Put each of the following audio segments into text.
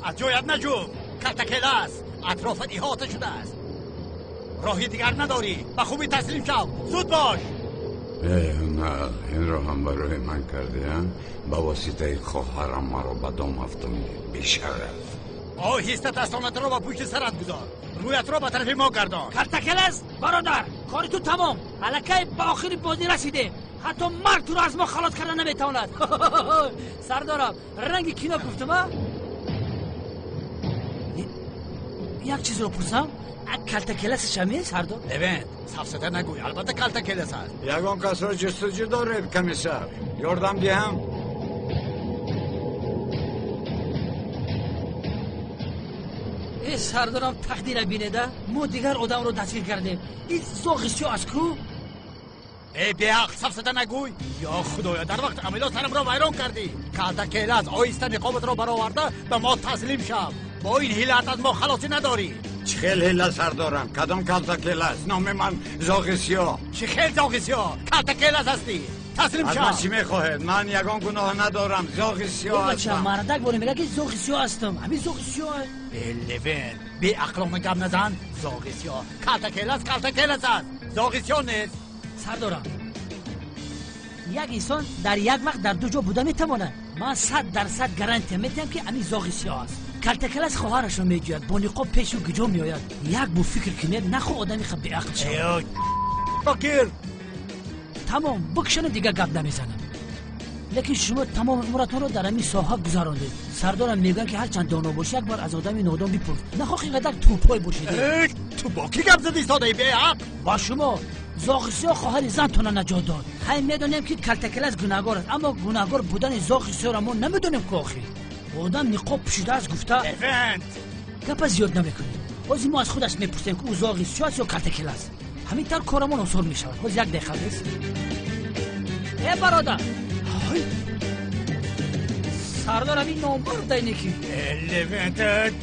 از جایت نجو. کلتکل است. اطرافت احاطه شده است. راهی دیگر نداری. به خوبی تسلیم شو. زود باش. نه این رو هم برای من کرده با واسطه خواهرم مرا به دام افتونی بیشرف. آهسته دستانت را با پشت سرت گذار. رویت را به طرف ما گردان. کلتکل است برادر. کاری تو تمام. الکی به آخر بازی رسیده. حتی مرد تو رو از ما خلاص کردن نمیتواند. سردارم رنگ کینا گفتم. یک چیز رو پرسم. کلتکل است شمی سردار؟ لوینت سفسطه نگوی. البته کلتکل است. یگان کس را جستجو داره کمیسر. یاردم دیم. ای سردارم تقدیر بینیده ما دیگر آدم رو دستگیر کردیم. این زاغیسی از کو؟ ای بیاق سفسطه نگوی. یا خدایا در وقت عملا سرم را ویران کردی. کلتکل است. آهسته نقابت را برآورده به ما تسلیم شو. با این حیلت از ما خلاصی نداری. چه خیل هیله سردارم. کدام کلتکل است؟ نام من زاغسیا. چه خیل زاغسیا؟ کلتکل است هستی. تسلیم شو. از من چی میخواهد؟ من یگان گناه ندارم. زاغسیا هستم. مردک باره میگه که زاغسیا هستم. همین زاغسیا هست. لوین بی عقلانه گپ نزن. زاغسیا کلتکل است. کلتکل است. زاغسیا نیست. سردارم یک انسان در یک وقت در دو جا بوده میتواند. من 100% گارانتی میدم که همین زاغسیا است. کلتکل از خواهرش رو میجوید. با نقاب پیش و گجا میآید. یک بو فکر کنید نخو آدمی خب به عقل شد. فکر تمام بکشن دیگه گپ نمیزنم. لیکن شما تمام عمرتون رو در همین ساحه گذراندید. سردارم میگن که هر چند دانا باشی یک بار از آدمی نادان بپرس. نخواه اینقدر توپای باشید. تو با کی گپ زدی ساده بی عقل؟ با شما. زاغسیا خواهر زنتون نجات داد. هی میدونیم که کلتکل از گناهگار است، اما گناهگار بودن زاغسیا را ما نمیدونیم که آخر آدم نقاب پوشیده است گفته. لوینت گپ زیاد نمیکنیم. بازی ما از خودش میپرسیم که او زاغسیا است یا کلتکل است. همین طور کارمون آسان میشود. باز یک دقیقه بس. ای برادر. سردار همین نامبر دینه کی؟ لوینت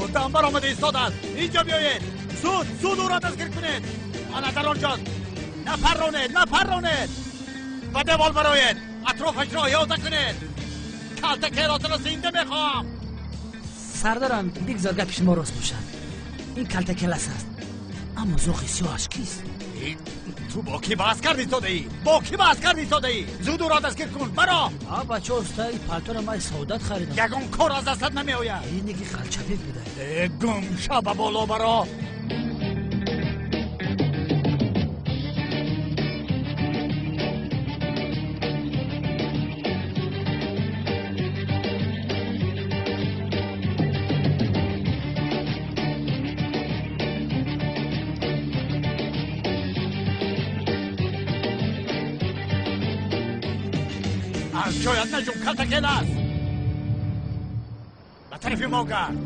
آدم برآمده ایستاد است. اینجا بیایید. زود او را دستگیر کنید. آن در آنجاست. نپرانید. و دوال براید. اطرافش را احاطه کنید. کلتکلات را زنده میخوام. سردارم بگذار گپش ما راست باشد. این کلتکل است. اما زاغسیا اش کیست؟ تو با کی بحث کردی ساده ای؟ زود او را دستگیر کن. برا. بچه استایی پلتو را من سعودت خریدم. یگان کار از دستت نمی آید. اینه که خلچپک بوده. گم شو به بالا برا. از جایت نجوم. کلتکل است. به طرف ما گرد.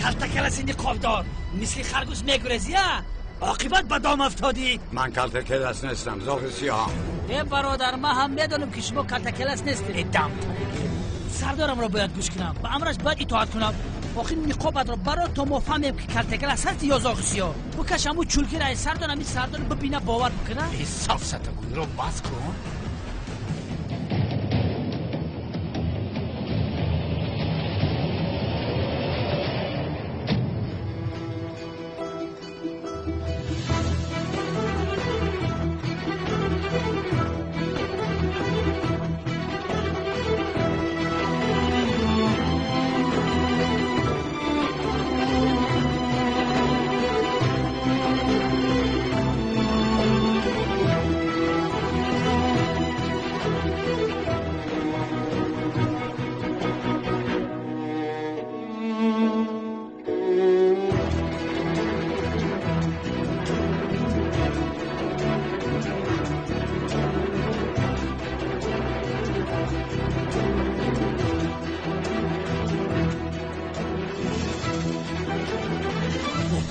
کلتکل است این نقابدار. مثل خرگوش میگریزی ها؟ عاقبت به دام افتادی. من کلتکل است نیستم. زاغسیا. ای برادر من هم میدونم که شما کلتکل است نیستید. دم سردارم را باید گوش کنم. به امرش باید اطاعت کنم. آخه نقابت را برای تا ما فهمیم که کلتکل است یا زاغسیا. بکشم او چولکی را سردارم این سردار ببینه باور بکنه. این سفسطه گوی رو بس کن.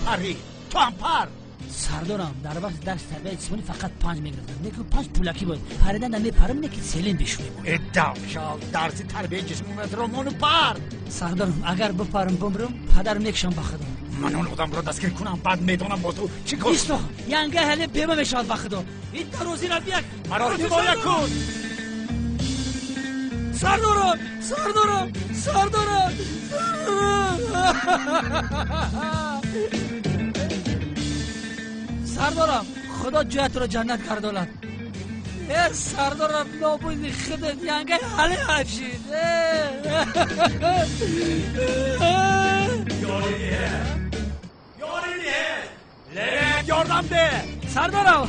پری تو هم پر. سردارم در وقت درس تربیت جسمانی فقط 5 میگرفتم. لیکن 5 پولکی بود. پریدن نمی پرم نه که سیلین بشویم. ادام شو. درس تربیت جسمانی رو منو پر. سردارم اگر بپرم بمرم پدرم میکشم بخدا. من اون آدم رو دستگیر کنم بعد میدونم با تو چی کن. ایستو ینگه هلی بیمه میشاد بخدا. این روزی را بیاک مرا حمایت کن. سردارم سردارم خدا جایت رو جنت گرداند. سردارم نابودی خودت ینگه حالی افشید. لوینت یاردم ده. سردارم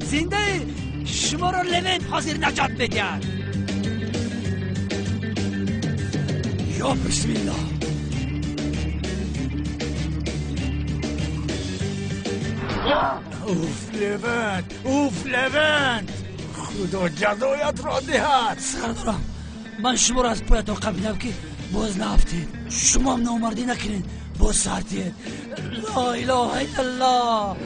زنده شما رو لوینت حاضر نجات بگرد. یا بسم الله. اوف لوینت خدا جزایت را دهد. سردارم من شما رو از پایتان قبیلم که باز نفتید. شما هم نامردی نکنید باز سردید. لا اله الا الله.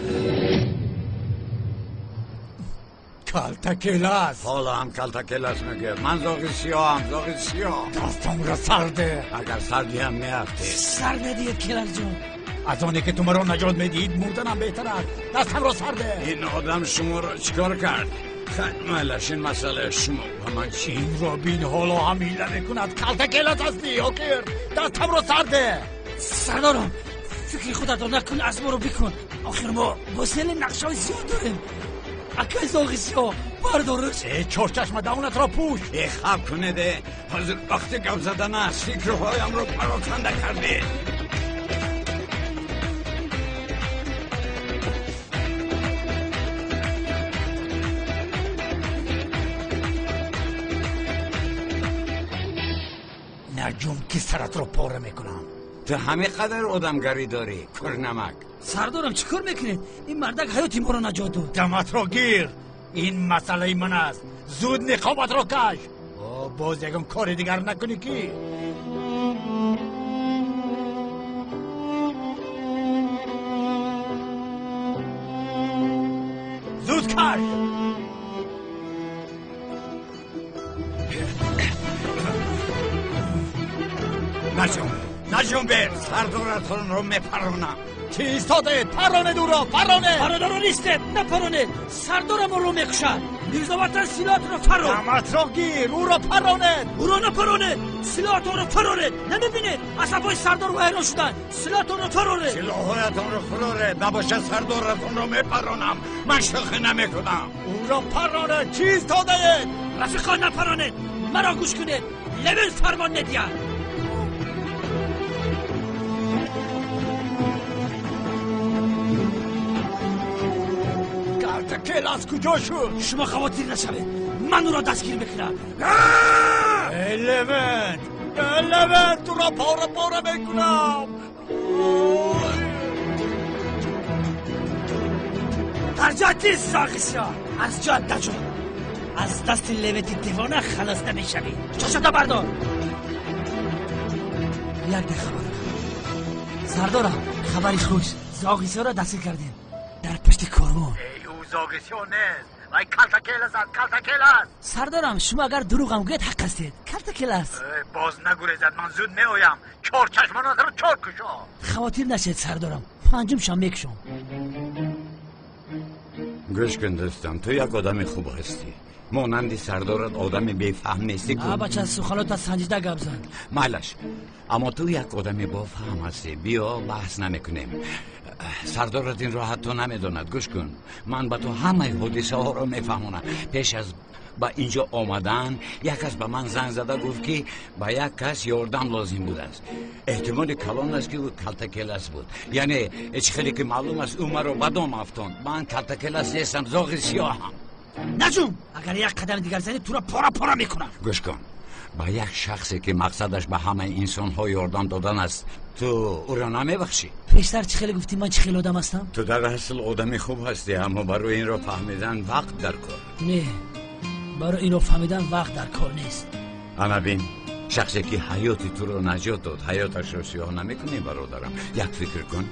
کلتکیلاس. حالا هم کلتکیلاس میگه. من زاغی سیاه. دستم را سرده. اگر سردی هم میافتی. سر ندید کلاس جان. از آنی که تو مرا نجات میدید موندنم بهتر است. دستم را سرده. این آدم شما را چیکار کرد؟ خیلی این مسئله شما و من چی؟ این رابین حالا هم هیله میکند. کلتکیلاس هستی اوکر. دستم را سرده. سردارم فکر خودت رو نکن، از ما رو بکن. آخر ما وسیله نقشه های سیاه داریم. اکای زاغی سیاه بردارش. چشم دهانت را پوش. خب کنه ده. حاضر وقتی گپ زدن است فکرهایم رو پراکنده کرده. نجوم که سرت رو پاره میکنم. تو همه قدر آدمگری داری کرنمک. سردارم چیکار میکنید؟ این مردک حیاتی ما رو نجات داد. دمت رو گیر. این مسئله من است. زود نقابت رو کش. باز یکم کار دیگر نکنی که زود کش. نجوم بر. سردارتون رو میپرونم. چی ایستاده؟ پرانه دورا. پرانه دورا نیسته. نه پرانه. سردارم رو میکشد. میرزاوطن سلاحت رو فرون. دمت رو گیر. او را پرانه. او را نپرانه. سلاحت رو فراره. نمیبینید عصبای سردار و حیران شدن. سلاحت رو فراره. سلاحتون رو فراره. نباشه سردارتون رو میپرونم. من شوخی نمیکنم. او را پرانه. چی ایستاده؟ رفیقان نپرانه. مرا گوش کنید. لوین فرمان ندید. کلاس کجا شد؟ شما خواتیر نشوید. من او را دستگیر میکنم. لوینت تو را پاره میکنم. در جهت زاغی سیاه از جهت نجو. از دست لوینت دیوانه خلاص نمیشوی. چشاتا بردار. یک دی خبر سردارم خبری خوش. زاغی سیاه را دستگیر کردیم در پشت کاروان. زاغی سیاه نیست. وای کلتکیلاس. سردارم شما اگر دروغ هم گوید حق هستید. کلتکیلاس. باز نگوریزد. من زود میآیم. چهار چشمانات رو چهار کشا. خواتیر نشید سردارم. پنجم شم میکشم. گوش کن دوستم. تو یک آدم خوب هستی. مانندی سردارت آدم بیفهم نیستی. بچه سخالات از سنجیده گپ زن. مالش. اما تو یک آدم بافهم هستی. بیا بحث نمیکنیم. سردارت این راحت تو نمیداند. گوش کن. من با تو همه حادثه ها رو میفهمونم. پیش از با اینجا آمدن یک کس به من زنگ زده گفت که با یک کس یاردم لازم بود است. احتمال کلان است که او کلتکیلاس بود. یعنی هیچ خیلی که معلوم است او مرا بدام افتاند. من کلتکیلاس نیستم. زاغی سیاه هم. نجوم اگر یک قدم دیگر زنی تو را پاره میکنم. گوش کن. با یک شخصی که مقصدش به همه انسان ها یاردم دادن است تو او را نمیبخشی. پیشتر چه خیلی گفتی من چه خیلی آدم هستم؟ تو در اصل آدمی خوب هستی اما برای این را فهمیدن وقت در کار. نه برای این را فهمیدن وقت در کار نیست. اما بین شخصی که حیاتی تو رو نجات داد حیاتش رو سیاه نمیکنی برادرم. یک فکر کن.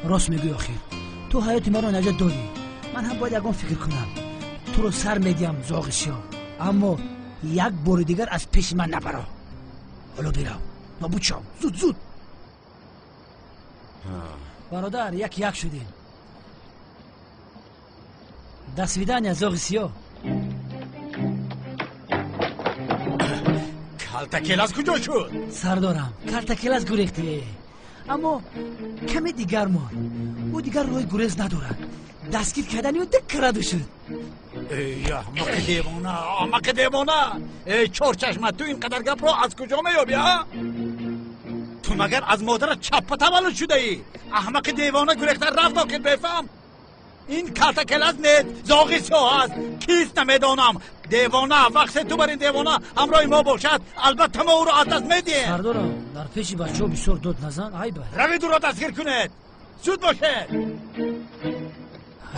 راست میگوی آخر. تو حیاتی من رو نجات دادی. من هم باید یکم فکر کنم. تو رو سر میدیم زاغی سیاه. اما یک بار دیگر از پیش من نبرا. حالا بیرم نابود شم. زود برادر یک شدیم. До свидания, زاغ سیاه. کلتکلز کجا شد؟ سردارم کلتکلز گریخته، اما کمی دیگر ماند. او دیگر روی گریز ندارد. دستگیر کردنی و دک کردو شد. ای احمق دیوانه ای چور چشمت، تو اینقدر گپ رو از کجا میابی ها؟ تو مگر از مادرت چپه تولد شده ای؟ احمق دیوانه گریخته رفت تا که بفهم این کلتکلز نید زاغی سیاه هست. کیست نمیدانم. دیوانه وقت تو بر این دیوانه همراه ما باشد البته ما او رو از دست میدیم. سردارم در پیش بچه ها بسیار داد نزن. عیبه روید او را دستگیر کنید. زود باشه.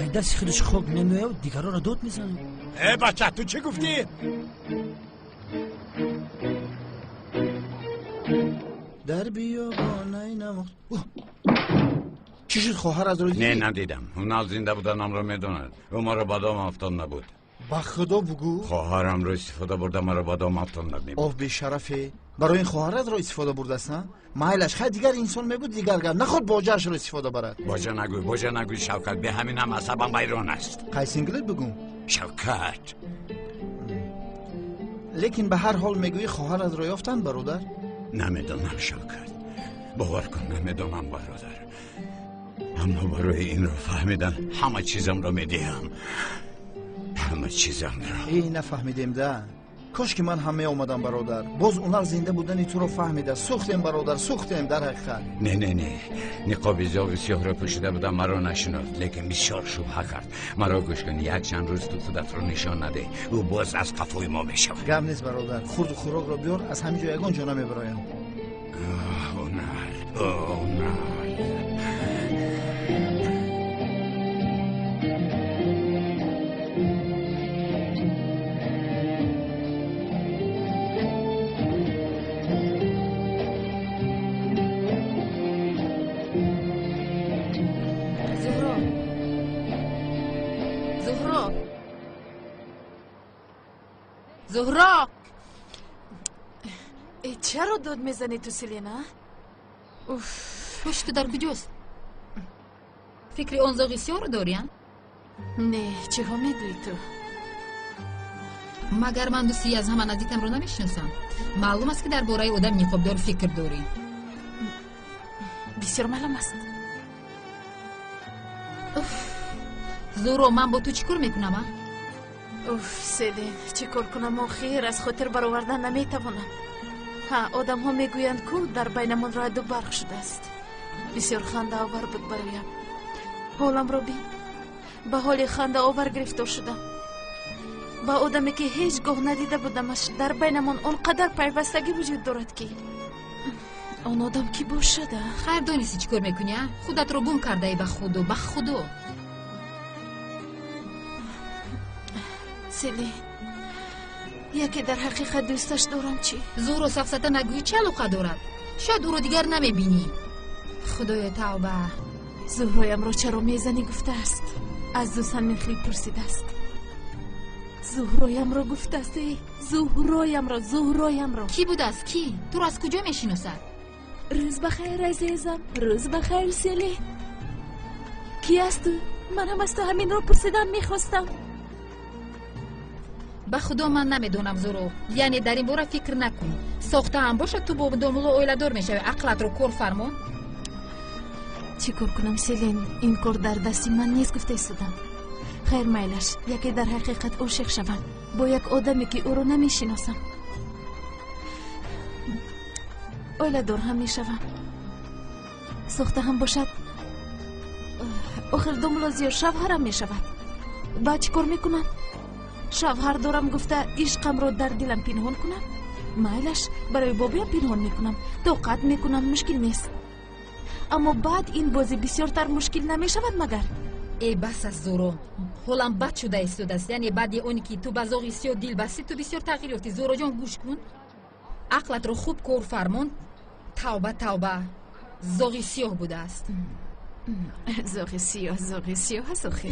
ای دست خودش خوب نمیه و دیگرها را داد میزنه. ای بچه تو چی گفتی؟ در بیابانه نمخت. چی شد خواهر از روی نه ندیدم. اون زنده بودنم رو میدوند. او ما رو بادام افتان نبود. با خدا بگو. خواهرم رو استفاده برده ما رو بادام افتان نبود. اوه بیشرفه. برای این خواهرت رو استفاده برده است نه؟ مایلش خیلی دیگر انسان میبود دیگر گرد نخود باجرش رو استفاده برد. باجه نگوی شوکت، به همین هم عصبم بیرون است. قیس انگلیت بگو. شوکت لیکن به هر حال میگویی خواهرت رو یافتن برادر؟ نمیدونم شوکت، باور کن نمیدونم برادر، اما برای این رو فهمیدن همه چیزم رو میدیم. همه چیزم رو. ای نفهمیدیم ده. کاش که من همه اومدم برادر. باز اونر زنده بودن تو رو فهمیده. سوختیم برادر، سوختیم در حقیقت. نه نقاب زاغ سیاه رو پوشیده بودم مرا نشناخت، لیکن بسیار شبهه کرد. مرا گوش کن، یک چند روز تو خودت رو نشان نده، او باز از قفوی ما میشود. گپ نیست برادر. خورد و خوراک رو بیار، از همینجا یگان جا نمیبرایم. نه زهرا چرا داد میزنی تو سلینا؟ پشت در کجاست؟ فکر اون زاغی سیاه رو داریم؟ نه چه ها میگوی تو؟ مگر من دوستی از همه نزدیکم رو نمیشناسم. معلوم است که در باره آدم نقابدار فکر داری. بسیار معلوم است. زهرا من با تو چیکار میکنم؟ سلین چی کار کنم آخر از خاطر برآوردن نمیتوانم. آدم ها میگویند که در بینمان رعد و برق شده است. بسیار خنده آور بود برایم. حالم را بین، به حال خنده آور گرفتار شدم. با آدمی که هیچ گاه ندیده بودمش در بینمان آنقدر پیوستگی وجود دارد که آن آدم کی باشد؟ خیر دانستی چیکار میکنی؟ خودت رو گم کرده ای به خودو. سلی یکی در حقیقت دوستش دارم. چی؟ زهرا سفسطه نگویی چه علاقه دارد؟ شاید او رو دیگر نمیبینی. خدای توبه. زهرایم را چرا میزنی گفته است. از دوستان میخلی پرسیده است. زهرایم را گفته است. زهرایم را کی بود است؟ کی؟ تو را از کجا میشناسد؟ روز بخیر عزیزم. روز بخیر سلی. کی است تو؟ من هم از تو همین را پرسیدم میخواستم. به خدا من نمیدونم زورو، یعنی در این باره فکر نکن. ساخته هم باشه تو با داملو اویلدار میشوی. عقلت رو کار فرمان. چی کار کنم سلین؟ این کار در دستی من نیست گفته ایستادم. خیر میلش یکی در حقیقت عاشق شوم با یک آدمی که او رو نمیشناسم. اویلدار هم میشوم. ساخته هم باشد آخر داملو زیاد شوهرم میشود. بعد چی کار میکنم؟ شوهر دارم گفته عشقم رو در دلم پنهان کنم. میلش برای بابیم پنهان میکنم. طاقت میکنم، مشکل نیست. اما بعد این بازی بسیارتر مشکل نمیشود مگر؟ ای بس از زورو، حالم بد شده ایستاد است. یعنی بعد اونی که تو به زاغی سیاه دل بستی تو بسیار تغییر یافتی. زورو جان گوش کن، عقلت رو خوب کار فرمان. توبه زاغی سیاه بوده است. زاغی سیاه هست آخر.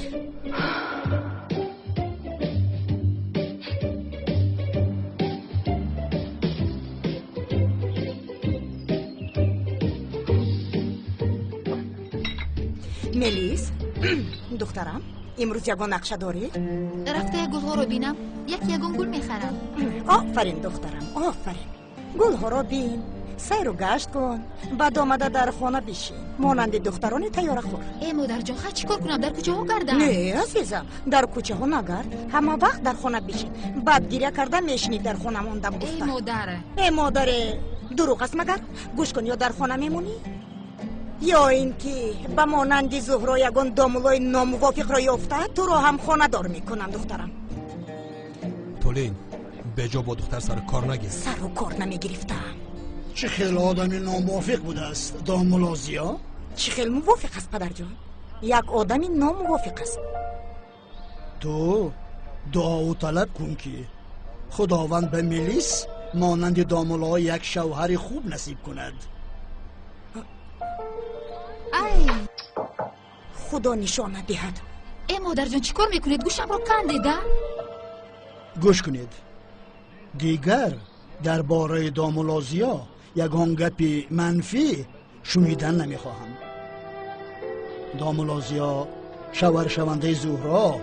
ملیس دخترم امروز یگان نقشه داری؟ رفته گلها رو بینم یگان گل میخرم. آفرین دخترم آفرین. گلها رو بین، سیر و گشت کن، بعد آمده در خانه بشین مانند دختران تیاره خور. ای مادر جان خواهد چی کار کنم؟ در کوچه ها گردم؟ نه عزیزم در کوچه ها نگرد، همه وقت در خانه بشین. بعد گریه کرده میشنی در خانه موندم گفته. ای مادر ای مادر دروغ است مگر؟ گوش کن یا در خانه میمونی یا اینکه به مانند زهرا یگان دامولای ناموافق را یافته تو رو هم خانه دار میکنم دخترم. تولین به جا با دختر سر کار نگیر. سر و کار نمیگرفتم. چه خیلی آدمی ناموافق بوده است دامولازیا؟ چه خیلی موافق است پدر جان؟ یک آدمی ناموافق است. تو دعا و طلب کن که خداوند به ملیس مانند دامولا یک شوهر خوب نصیب کند. ای خدا نشانه دهد. ای مادر جان چی کار میکنید؟ گوشم رو کندیده؟ گوش کنید، دیگر درباره دامولازیا یگان گپی منفی شنیدن نمیخواهم. دامولازیا شوهر شونده زهرا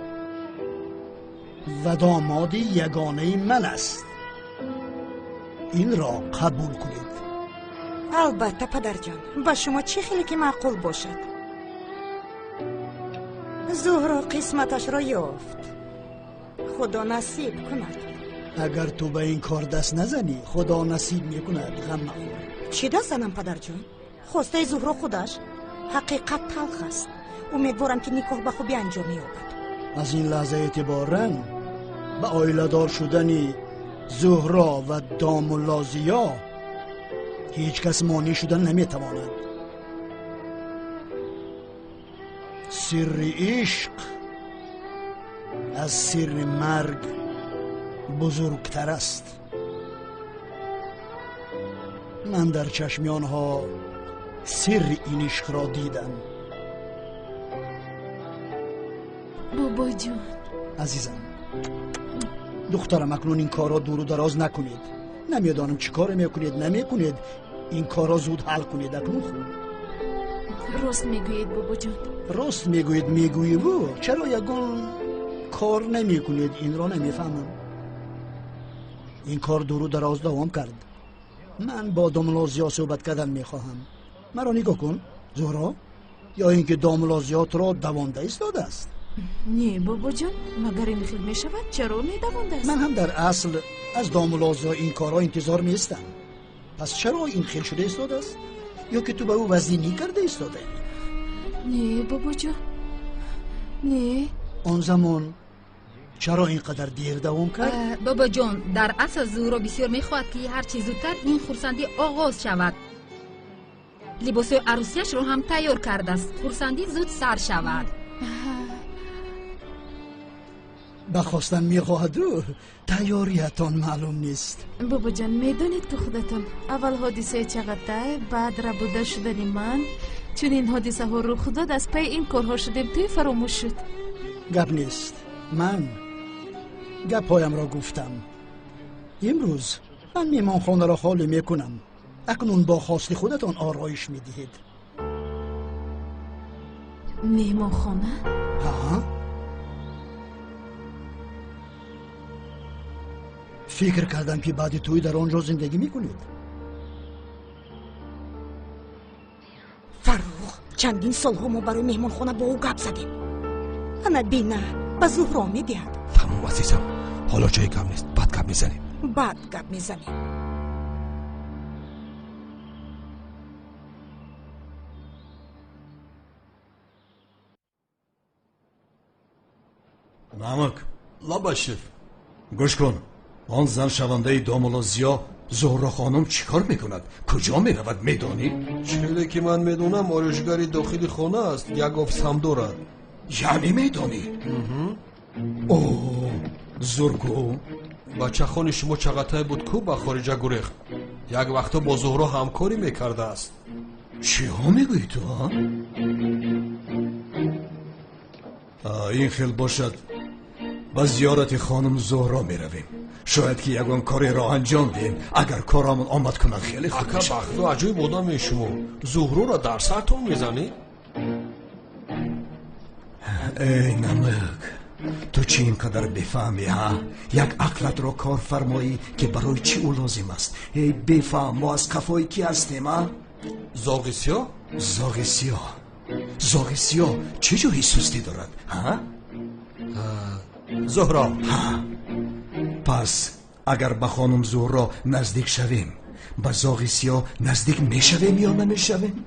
و داماد یگانه من است. این را قبول کنید. البته پدر جان با شما چه خیلی که معقول باشد. زهرا قسمتش را یافت، خدا نصیب کند. اگر تو به این کار دست نزنی خدا نصیب میکند. غم نخور. چی دست زنم پدر جان؟ خواسته زهرا خودش حقیقت تلخ است. امیدوارم که نکاح به خوبی انجام یابد. از این لحظه اعتباراً به آیله دار شدن زهرا و دامولازیا هیچ کس مانع شدن نمیتواند. سر عشق از سر مرگ بزرگتر است. من در چشم آنها سر این عشق را دیدم. بابا جون عزیزم دخترم اکنون این کارا دور و دراز نکنید. نمیدانم چی کار میکنید نمیکنید. این کارا زود حل کنید اکنون خوب. راست میگویید بابا جون. راست میگویید میگویید و چرا یگان کار نمیکنید؟ این را نمیفهمم. این کار دور و دراز دوام کرد. من با دامولازیا صحبت کردن میخواهم. مرا نگاه کن زهرا، یا اینکه دامولازیات را دوانده ایستاده است. نه بابا جان مگر این خیلی میشود؟ چرا میدوانده است؟ من هم در اصل از دامولازیا این کارا انتظار میستم. پس چرا این خیل شده ایستاده است؟ یا که تو به او وزینی کرده ایستاده؟ نه بابا جان نه. آن زمان چرا اینقدر دیر دوام کرد؟ بابا جان در اصل زهرا بسیار میخواهد که هر چیز زودتر این خورسندی آغاز شود. لباس عروسیش رو هم تیار کرده است. خورسندی زود سر شود. بخواستن میخواهد و تیاریتان معلوم نیست. بابا جان میدونید که خودتون اول حادثه چقدر بعد ربوده شدنی من چون این حادثه ها رو خدا از پی این کارها شدیم توی فراموش شد. گپ نیست. من گپایم را گفتم. امروز من میمان خانه را خالی میکنم. اکنون با خواست خودتان آرایش میدهید. میمان خانه؟ ها؟ فکر کردم که بعد توی در آنجا زندگی میکنید. فروغ چندین سال ها ما برای مهمان خانه با او گپ زدیم. انا بینه به زهرا میدهد. تمام عزیزم حالا جای کم نیست. بعد گپ میزنیم. بعد گپ میزنیم. نمک لاباشیف گوش کن. آن زن شونده دامولازیا زهرا خانم چیکار میکند؟ کجا میرود میدانی؟ چیزی که من میدونم آرایشگری داخلی خانه است. یک آفیس هم دارد. یعنی میدانی؟ اوه زرگو بچه خان شما چقدر بود کو به خارجه گریخت. یک وقتا با زهرا همکاری میکرده است. چی ها میگوی تو ها؟ این خیل باشد با زیارت خانم زهرا میرویم. شاید که یگان کاری را انجام دیم. اگر کارمون آمد کنن خیلی خوب میشه. اکا بخت و عجیب بودم شما زهرا را در سرتون میزنی؟ ای نمک، تو چی اینقدر بفهمی ها؟ یک عقلت رو کار فرمایی که برای چی او لازم است؟ ای بفهم ما از قفای کی هستیم ها؟ زاغ سیاه؟ زاغ سیاه. زاغ سیاه چه جوری سستی دارد ها؟ زهرا. ها. پس اگر به خانم زهرا نزدیک شویم به زاغ سیاه نزدیک میشویم یا نمیشویم؟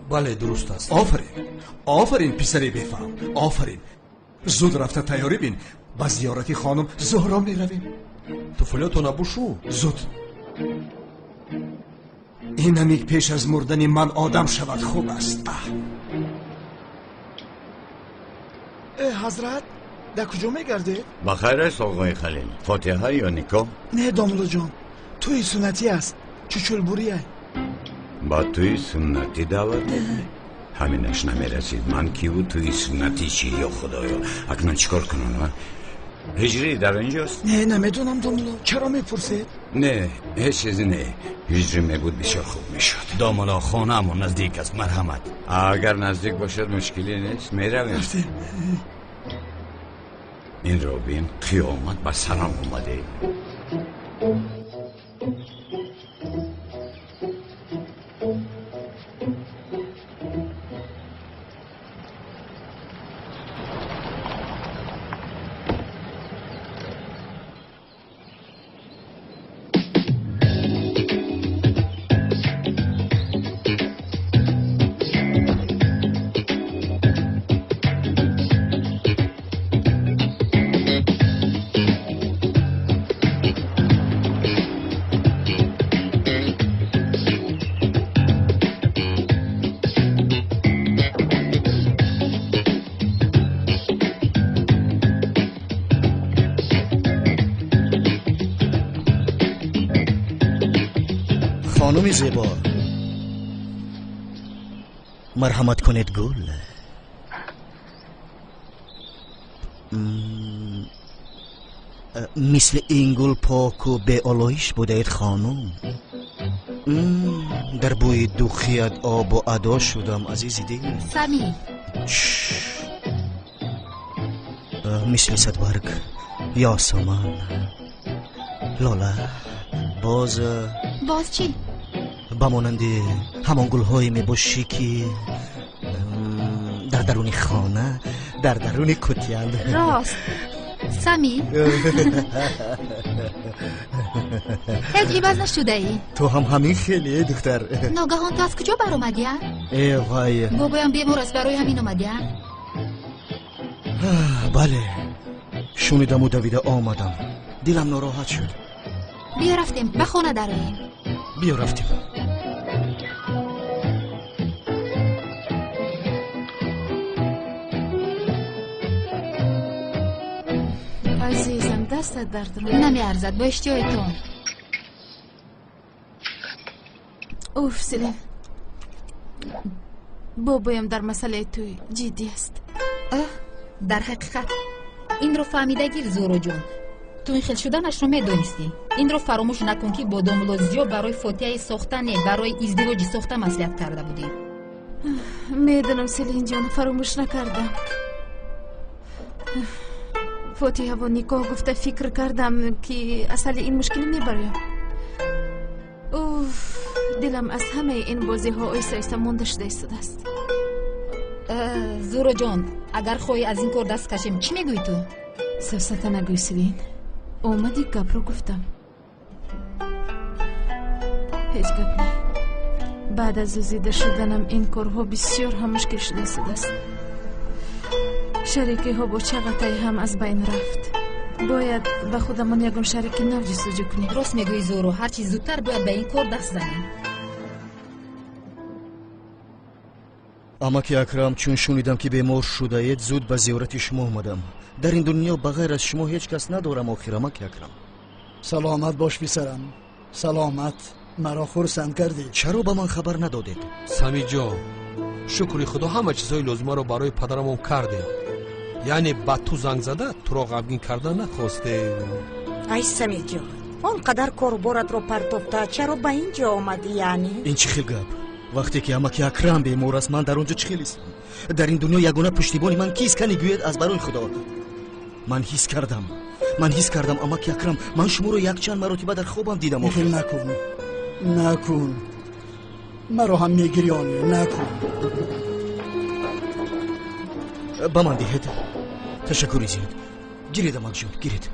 بله درست است. آفرین پسری بفهم. آفرین. زود رفته تیاری بین، به زیارت خانم زهرا می رویم. توفلیاتو نبوشو. زود. این نمیک پیش از مردن من آدم شود خوب است. حضرت در کجا میگردید؟ بخیر است آقای خلیل. فاتحه یا نیکو؟ نه داملو جان، توی سنتی است. چچولبوریه. با توی سنتی دعوت؟ همینش نمیرسید. من کیو توی سنتی چی یا خدایا؟ اکنون چیکار کنم؟ هجری در اینجاست؟ نه نمیدونم داملو. چرا میپرسید؟ نه هیچ چیزی نه. هجری میبود بسیار خوب میشد. داملا خانه همون نزدیک است. مرحمت. اگر نزدیک باشد مشکلی نیست. میرویم. این رو بین قیامت به سرم اومده. خانم زیبا، مرحمت کنید گل. مثل این گل پاک و به آلایش بودید خانم. در بوی دوخیت آب و ادا شدم عزیزی دیگه. سمی مثل صدبرگ یاسمان لاله باز چی؟ بمانند همان گل‌های میباشی که در درون خانه، در درون کتیل. راست سمی؟ هیچ عوض نشده ای؟ تو هم همین خیلی دختر. ناگهان تو از کجا بر اومدی؟ ای وای، بابایم بیمار است برای همین اومدی؟ بله شنیدم و دویده آمدم. دلم ناراحت شد. بیا رفتیم به خانه داریم. بیا رفتیم. عزیزم دستت درد رو نمی ارزد با اشتیایتون. اوف سلیم، بابایم در مسئله توی جدی است. در حقیقت این رو فهمیده گیر زورو جون. تو این خیل شدنش رو میدونستی. این رو فراموش نکن که با داملوزیو برای فاتحه ساختن برای ازدواج ساخته مصلحت کرده بودی. میدونم سلین جان، فراموش نکردم. فاتحه و نکاح گفته فکر کردم که اصل این مشکل میبریم. اوف دلم از همه این بازی ها ایسا ایسا مونده شده است. زورو جان اگر خواهی از این کار دست کشیم چی میگوی تو؟ سفسته نگوی سلین، اومدی گپ رو گفتم. هیچ گپ نی. بعد از زیده شدنم این کارها بسیار هم مشکل شده است. شریکی ها با چقدر هم از بین رفت. باید به خودمان یکم شریک نو جستجو کنیم. راست میگوی زورو، هرچی زودتر باید به این کار دست زنیم. اماکی اکرم چون شنیدم که بیمار شده اید زود به زیارت شما اومدم. در این دنیا بغیر از شما هیچ کس ندارم آخر اماکی اکرم. سلامت باش پسرم. سلامت. مرا خرسند کردی. چرا به من خبر ندادید؟ سمی جان شکری خدا همه چیزای لازمه رو برای پدرم کردیم. یعنی با تو زنگ زده تو را غمگین کردن نخواسته. ای سمی جان، اونقدر کاربارت رو پرتوفته چرا به اینجا آمدی؟ یعنی این چی خیل گپ؟ وقتی که اماکی اکرم بیمار است من در اونجا چه خیلیستم؟ در این دنیا یگانه پشتیبانی من کیست که نگوید از برای خدا؟ من حس کردم اماکی اکرم، من شما رو یک چند مرتبه در خوابم دیدم. میخیل نکن مرا هم میگریانی، نکن. با من دهید. تشکری زیاد. گیرید اماک جون، گیرید.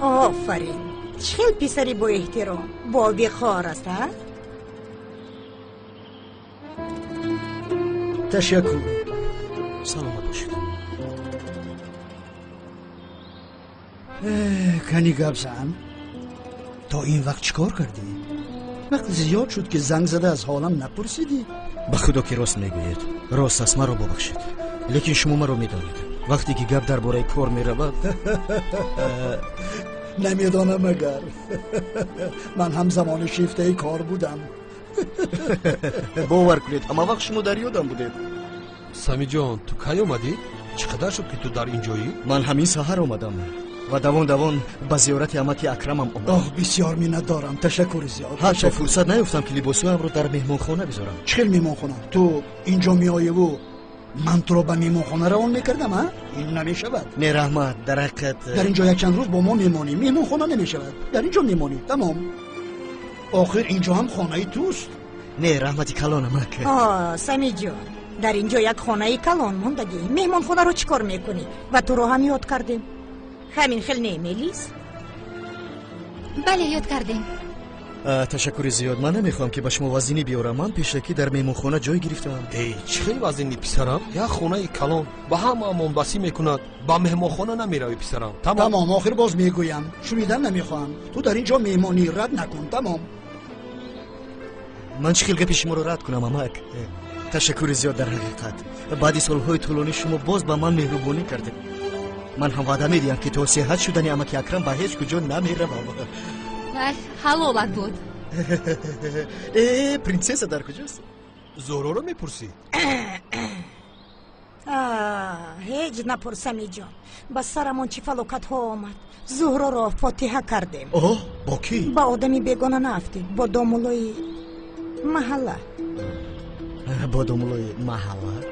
آفرین، چه پسری با احترام، با وقار است ها؟ تشکر. سلامت باشید. کنی گبزن تا این وقت چیکار کردی؟ وقت زیاد شد که زنگ زده از حالم نپرسیدی. به خدا که راست میگوید، راست است، مرا ببخشید. لیکن شما مرا میدانید وقتی که گپ درباره کار میرود نمیدانم اگر من هم زمان شیفته کار بودم. باور کنید اما وقت شما در یادم بودید. سمی جان تو کی اومدی؟ چقدر شد که تو در اینجایی؟ من همین سحر اومدم و دوان به زیارت اماکی اکرمم اومدم. بسیار منت دارم، تشکر زیاد. حتی فرصت نیفتم که لباسویم رو در مهمانخانه بذارم. چه مهمانخانه؟ تو اینجا میایی و من تو رو به مهمانخانه روان میکردم ها؟ این نمیشود. نه رحمت، در حقیقت در اینجا یک چند روز با ما میمانی، مهمانخانه نمیشود. در اینجا میمانی، تمام. آخر اینجا هم خانه توست. نه رحمتی کلان امک. سمی جان، در اینجا یک خانه کلان موندگی. مهمانخانه رو چیکار میکنی؟ و تو رو هم یاد کردیم. همین خیلی نمیلیس؟ بله یاد کردیم. تشکر زیاد. من نمیخوام که به شما وزینی بیارم. من پیشکی در مهمانخانه جای گرفتم. ای چه وزینی پسرم؟ یک خانه کلان با هم امام بسی میکند، با مهمانخانه نمیروی پسرم. تمام. آخر باز میگویم شنیدن نمیخوام. تو در اینجا مهمانی رد نکن. تمام. من چه خیلی پیش شما رو رد کنم امک؟ تشکر زیاد. در حقیقت بعد سالهای طولانی شما باز به من مهربانی کردید. من هم وعده میدیم که تو صحت شدن اماکی اکرم به هیچ کجا نمیروم. حلالت بود. پرنسس در کجاست؟ زهرا رو میپرسی؟ هیچ نپرسم جان. با سرمون چی فلوکت ها آمد. زهرا را فاتحه کردیم. با کی؟ با آدمی بیگانه نفتیم، با دامولای محله. با دامولای محله؟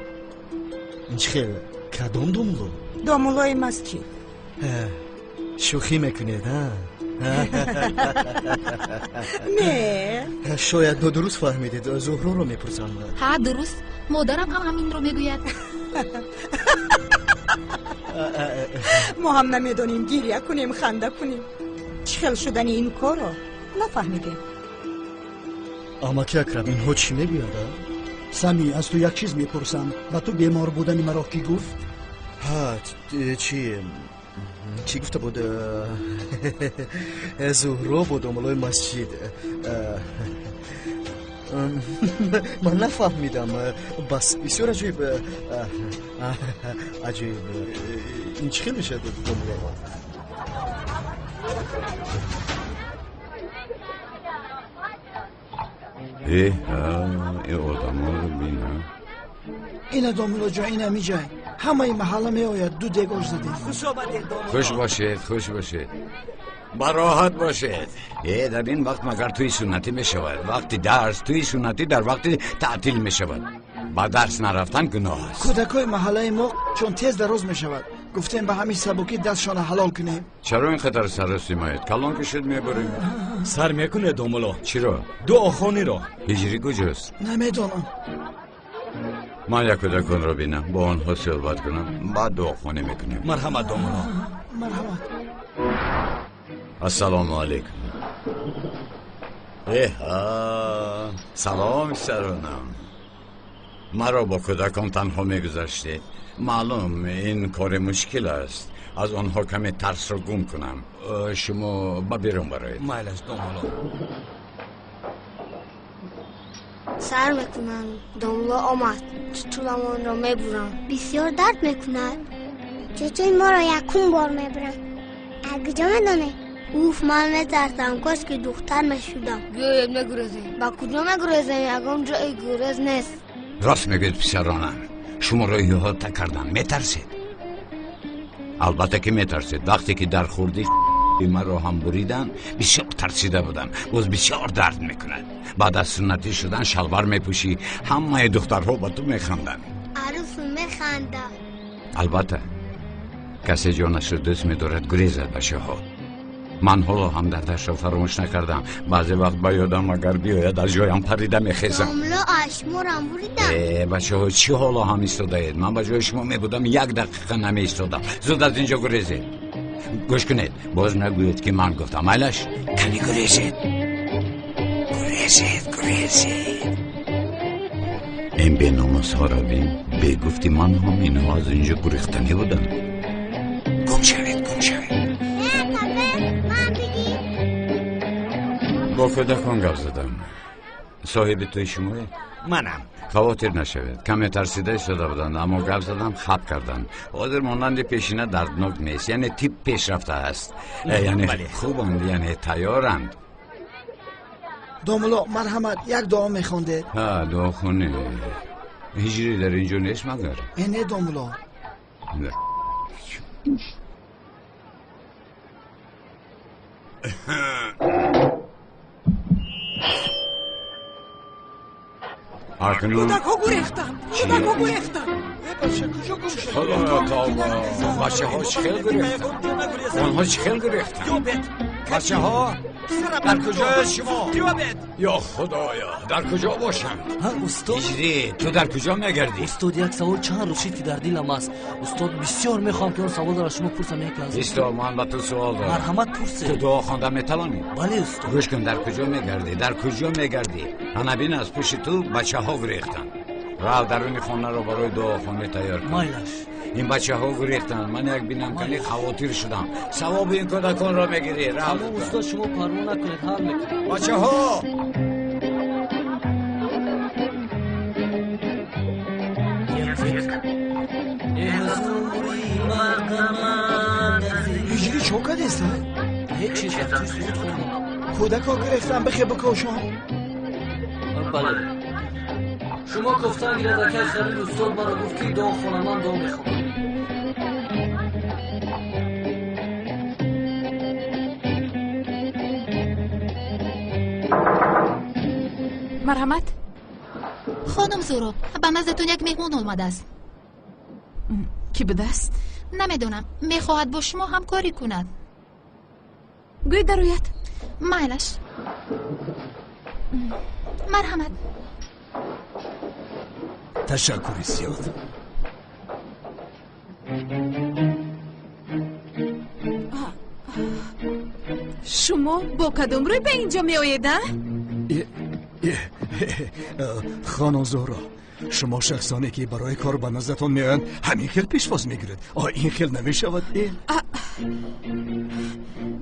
این خیلی کدام دامولو؟ دامولای مسجد. شوخی میکنید ها؟ نه شاید دو درست فهمیدید. زهرا رو میپرسم. ها درست، مادرم هم همین رو میگوید. ما هم نمیدونیم گریه کنیم خنده کنیم. چخل شدن این کار رو نفهمیدیم. اماکی اکرم این ها چی میگوید؟ سمی از تو یک چیز میپرسم. و تو بیمار بودنی مرا کی گفت؟ چی گفته بود؟ زهرا بود دامولای مسجد. من نفهمیدم. بس بسیار عجیب. عجیب. این چی خیلی میشه دامولای این آدم ها رو بینم. این دامولو جا این همی جای همه محله می آید. دو دگاش زدید. خوش باشید. براحت باشید. در این وقت مگر توی سنتی می شود. وقتی درس توی سنتی در وقتی تعطیل می شود. با درس نرفتن گناه است. کودکای محله ما چون تیز دراز می شود گفتیم به همین سبکی دستشان حلال کنیم. چرا این خطر سررسی ماید؟ کلان کشید میبریم. سر میکنه دومولو. چی رو؟ دعاخانی رو. هجری کجاست؟ نمیدونم. من یک کودکان رو بینم با آنها صحبت کنم بعد دعاخانی میکنیم. مرحمت دومولو. مرحمت. السلام علیکم. سلام سرانم. مرا با کودکان تنها میگذاشتید. معلوم این کار مشکل است. از آنها کمی ترس رو گم کنم. شما با بیرون برایید. مایل است دومولو. سر میکنم. دومولو آمد. طولمان را میبرم. بسیار درد میکند. چطور ما را یکون بار میبرم؟ اگه میدانه؟ اوف من میترسم کاش که دختر میشودم. گوید میگریزیم. با کجا میگریزیم؟ اگم جای گریز نیست. راست میگید پسرانم. شما را احاطه کردن میترسید. البته که میترسید وقتی که در خوردید مرا هم بریدن. بسیار ترسیده بودم. باز بسیار درد میکند. بعد از سنتی شدن شلوار میپوشی، همه دخترها با تو میخندن. عروسو میخنده. البته کسی جانش رو دوست میدارد گریزد بچه ها. من حالا هم دردش رو فراموش نکردم. بعضی وقت با یادم اگر بیاید از جایم پریده میخیزم. داملا اشمورم بریدم. بچه ها چی حالا هم ایستاده اید؟ من با جای شما میبودم 1 دقیقه نمی ایستادم. زود از اینجا گریزید. گوش کنید، باز نگوید که من گفتم. ایلش کنی گریزید. این به ناموس ها رو بین به گفتی من هم اینو از اینجا گریختنی بودم. گم شوید. با کودکان گفت زدم. صاحب توی شمایی؟ منم. خواطر نشوید، کمی ترسیده شده بودند اما گفت زدم خب کردند. حاضر مانند پیشینه دردناک نیست، یعنی تیپ پیشرفته است. یعنی خوبند، یعنی تیارند. داملا مرحمت، یک دعا میخونده. ها، دعا خونه هجری در اینجا نیست مگر؟ اینه داملا. کودکو گریختن. خدا توبه. بچه ها چخیل گریختن. آنها چخیل گریختن. بچه ها در کجا است شما؟ یا خدایا در کجا باشم؟ استاد هجری تو در کجا میگردی؟ استاد یک سوال چند روشید که در دلم است. استاد بسیار میخوام که اون سوال را شما پرسم. یک لحظه استاد من با تو سوال دارم. مرحمت پرسید. تو دعا خوانده میتوانی؟ بله استاد. گوش کن، در کجا میگردی؟ انا بین از پشت تو بچه ها گریختن. راه درون خانه رو برای دعا خانه تیار کن. مایلش این بچه ها گریختن. من یک بینم کنی خواطر شدم. ثواب این کودکان را میگیری. راه اما استاد شما پروا نکنید، حل میکنید. بچه ها هجری چوکا دیسته؟ هیچ چیز وقتی سود خونم. کودکا گرفتن بخی بکشم. بله شما گفتن گیرده که خیلی استاد مرا گفت که دعا خونم، من دعا میخونم. مرحمت. خانم زورو، به نزدتون یک مهمون آمده است. کی بوده است؟ نمیدونم، میخواهد با شما همکاری کند. گوی درویت. مایلش. مرحمت. تشکری زیاد. شما با کدوم روی به اینجا می آیدن؟ خانم زهرا، شما شخصانی که برای کار به نزدتان میآیند همین خیل پیشواز میگیرید. این خیل نمیشود؟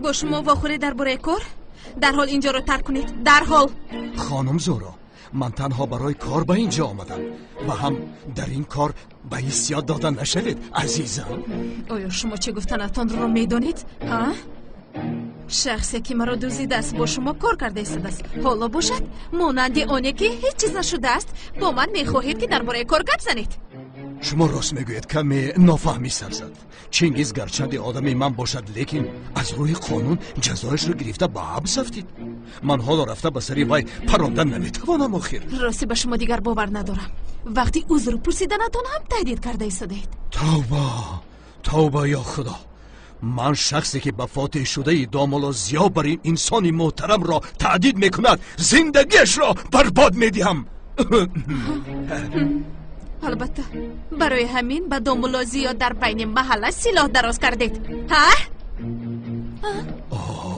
با شما واخوری درباره کار؟ در حال اینجا رو ترک کنید. در حال. خانم زهرا، من تنها برای کار به اینجا آمدم و هم در این کار به حیثیت دادن نشوید عزیزم. آیا شما چه گفتنتان رو میدانید؟ ها؟ شخصی که مرا دزدیده است با شما کار کرده است. حالا باشد مانند آنی که هیچ چیز نشده است با من میخواهید که درباره کار گپ زنید. شما راست میگویید، کمی نافهمی سر زد. چنگیز گرچند آدمی من باشد لیکن از روی قانون جزایش رو گرفته به حبس رفتید. من حالا رفته به سری وی پراندن نمیتوانم. آخر راستی به شما دیگر باور ندارم. وقتی عذر پرسیدنتان هم تهدید کرده ایستادید. توبه یا خدا. من شخصی که به فاتح شده داملا زیا بر این انسان محترم را تهدید میکند زندگیش را برباد میدیم. البته برای همین به داملا زیا در بین محله سلاح دراز کردید. ها؟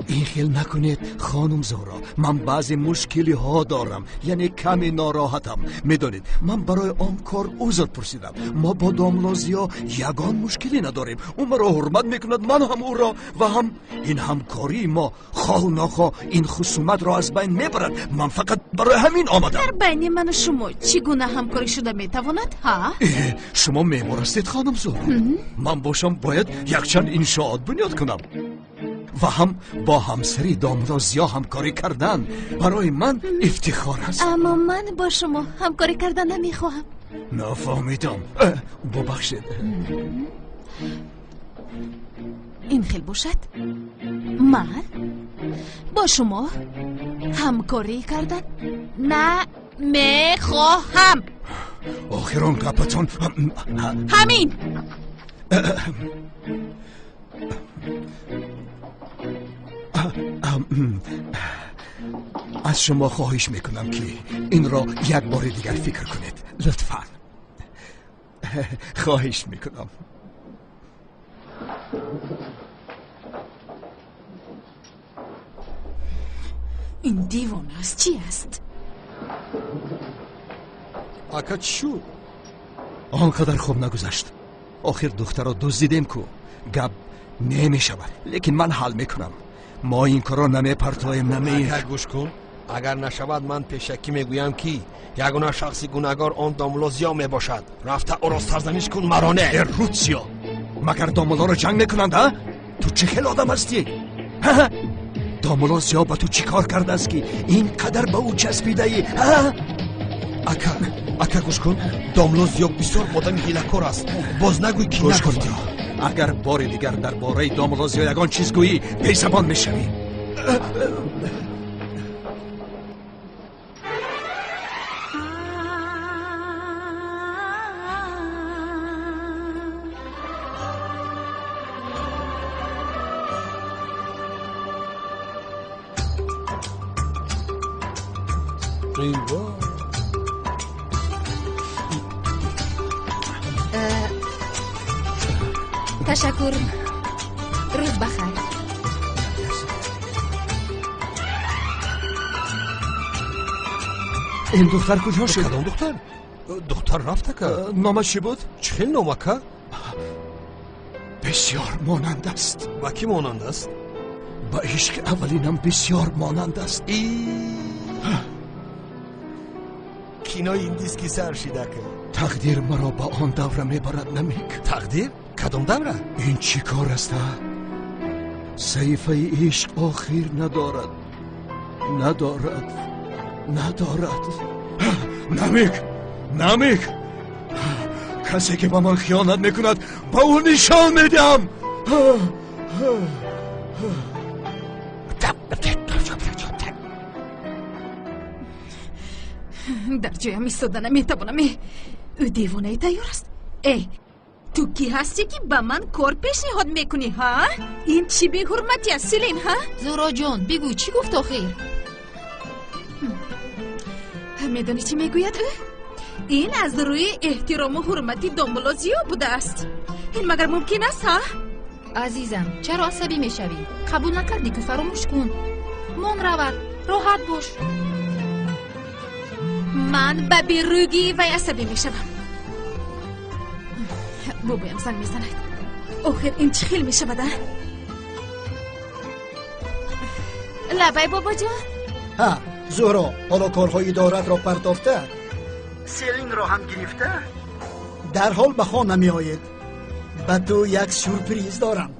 این خیل نکنید خانم زهرا. من بعضی مشکلی ها دارم، یعنی کمی ناراحتم. میدانید من برای آن کار عذر پرسیدم. ما با داملا زیا یگان مشکلی نداریم. او مرا حرمت میکند، من هم او را، و هم این همکاری ما خواه ناخواه این خصومت را از بین میبرد. من فقط برای همین آمدم. در بین من و شما چگونه همکاری شده میتواند؟ ها؟ شما معمار هستید خانم زهرا. من باشم باید یک چند انشاءات بنیاد کنم و هم با همسری داملا زیا همکاری کردن برای من افتخار است. اما من با شما همکاری کردن نمیخواهم. نفهمیدم. ببخشید. این خیلی باشد. من با شما همکاری کردن نه میخواهم. آخران گپتان همین. از شما خواهش میکنم که این را یک بار دیگر فکر کنید لطفاً. خواهش میکنم. این دیوانه است. چی است؟ اکا چی شد؟ آنقدر خوب نگذشت. آخر دختر را دزدیدیم کو. گپ نمیشود، لیکن من حل میکنم. ما این کارا نمیپرتایم اگر گوش کن، اگر نشود من پیشکی میگویم که یگانه شخصی گناهگار آن داملوزیا میباشد. رفته او را سرزنش کن مرانه. روسیا مگر دامولا را جنگ میکنند ها؟ تو چه خیل آدم هستی؟ دامولوزیا با تو چی کار کرده است که اینقدر به او چسبیده ای؟ اکا گوش کن، دامولوزیا بسیار آدم هیله‌کار است. باز نگوی که نگفتی. اگر بار دیگر در باره دامولوزیا یگان چیز گویی بی‌زبان میشوی. تشکر. روز بخیر. این دختر کجا شد؟ کدام دختر؟ دختر رفته که. نامش چی بود؟ چه خیلی نامه که؟ بسیار مانند است. با کی مانند است؟ با عشق اولینم بسیار مانند است. کینای این دیسکی سر شیده که تقدیر مرا با آن دوره میبرد نمیک. تقدیر؟ کدام دوره؟ این چی کار است؟ صحیفه عشق آخر ندارد. نمیک کسی که با من خیانت میکند با او نشان میدم. در جایم ایستاده نمیتوانم. او دیوانه تیار است. تو کی هستی که به من کار پیشنهاد میکنی ها؟ این چی بی حرمتی است سیلین ها؟ زورا جان بگوی چی گفت آخر؟ میدانی چی میگوید او؟ این از روی احترام و حرمتی دامولوزیا بوده است. این مگر ممکن است ها؟ عزیزم چرا عصبی میشوی؟ قبول نکردی که فراموش کن. من رود راحت باش. من به بیروگی و عصبی میشوم. بابایم زنگ میزند. آخر این چه خیل میشود؟ لبای بابا جان. زهرا حالا کارهای ادارت را پرداخته؟ سیلین را هم گرفته؟ در حال به خانه می آید. به تو یک سورپریز دارم.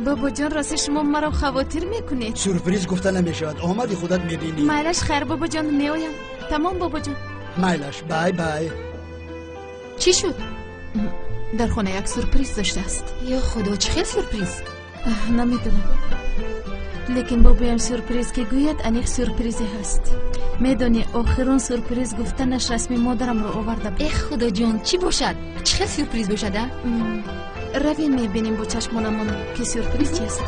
بابا جان راستی شما مرا خواطر میکنید. سورپریز گفته نمیشود. آمدی خودت میبینی. میلش خیر بابا جان میایم. تمام بابا جان. میلش بای بای. چی شد؟ در خانه یک سورپریز داشته است. یا خدا چه خیلی سورپریز؟ نمیدونم، لیکن بابایم سورپریز که گوید انیق سورپریزی هست. میدونی آخرون سورپریز گفتنش رسمی مادرم رو آورده بود. ای خدا جان چی باشد؟ چه خیلی سورپریز باشد؟ روین میبینیم با چشمانمون که سورپریز چیست.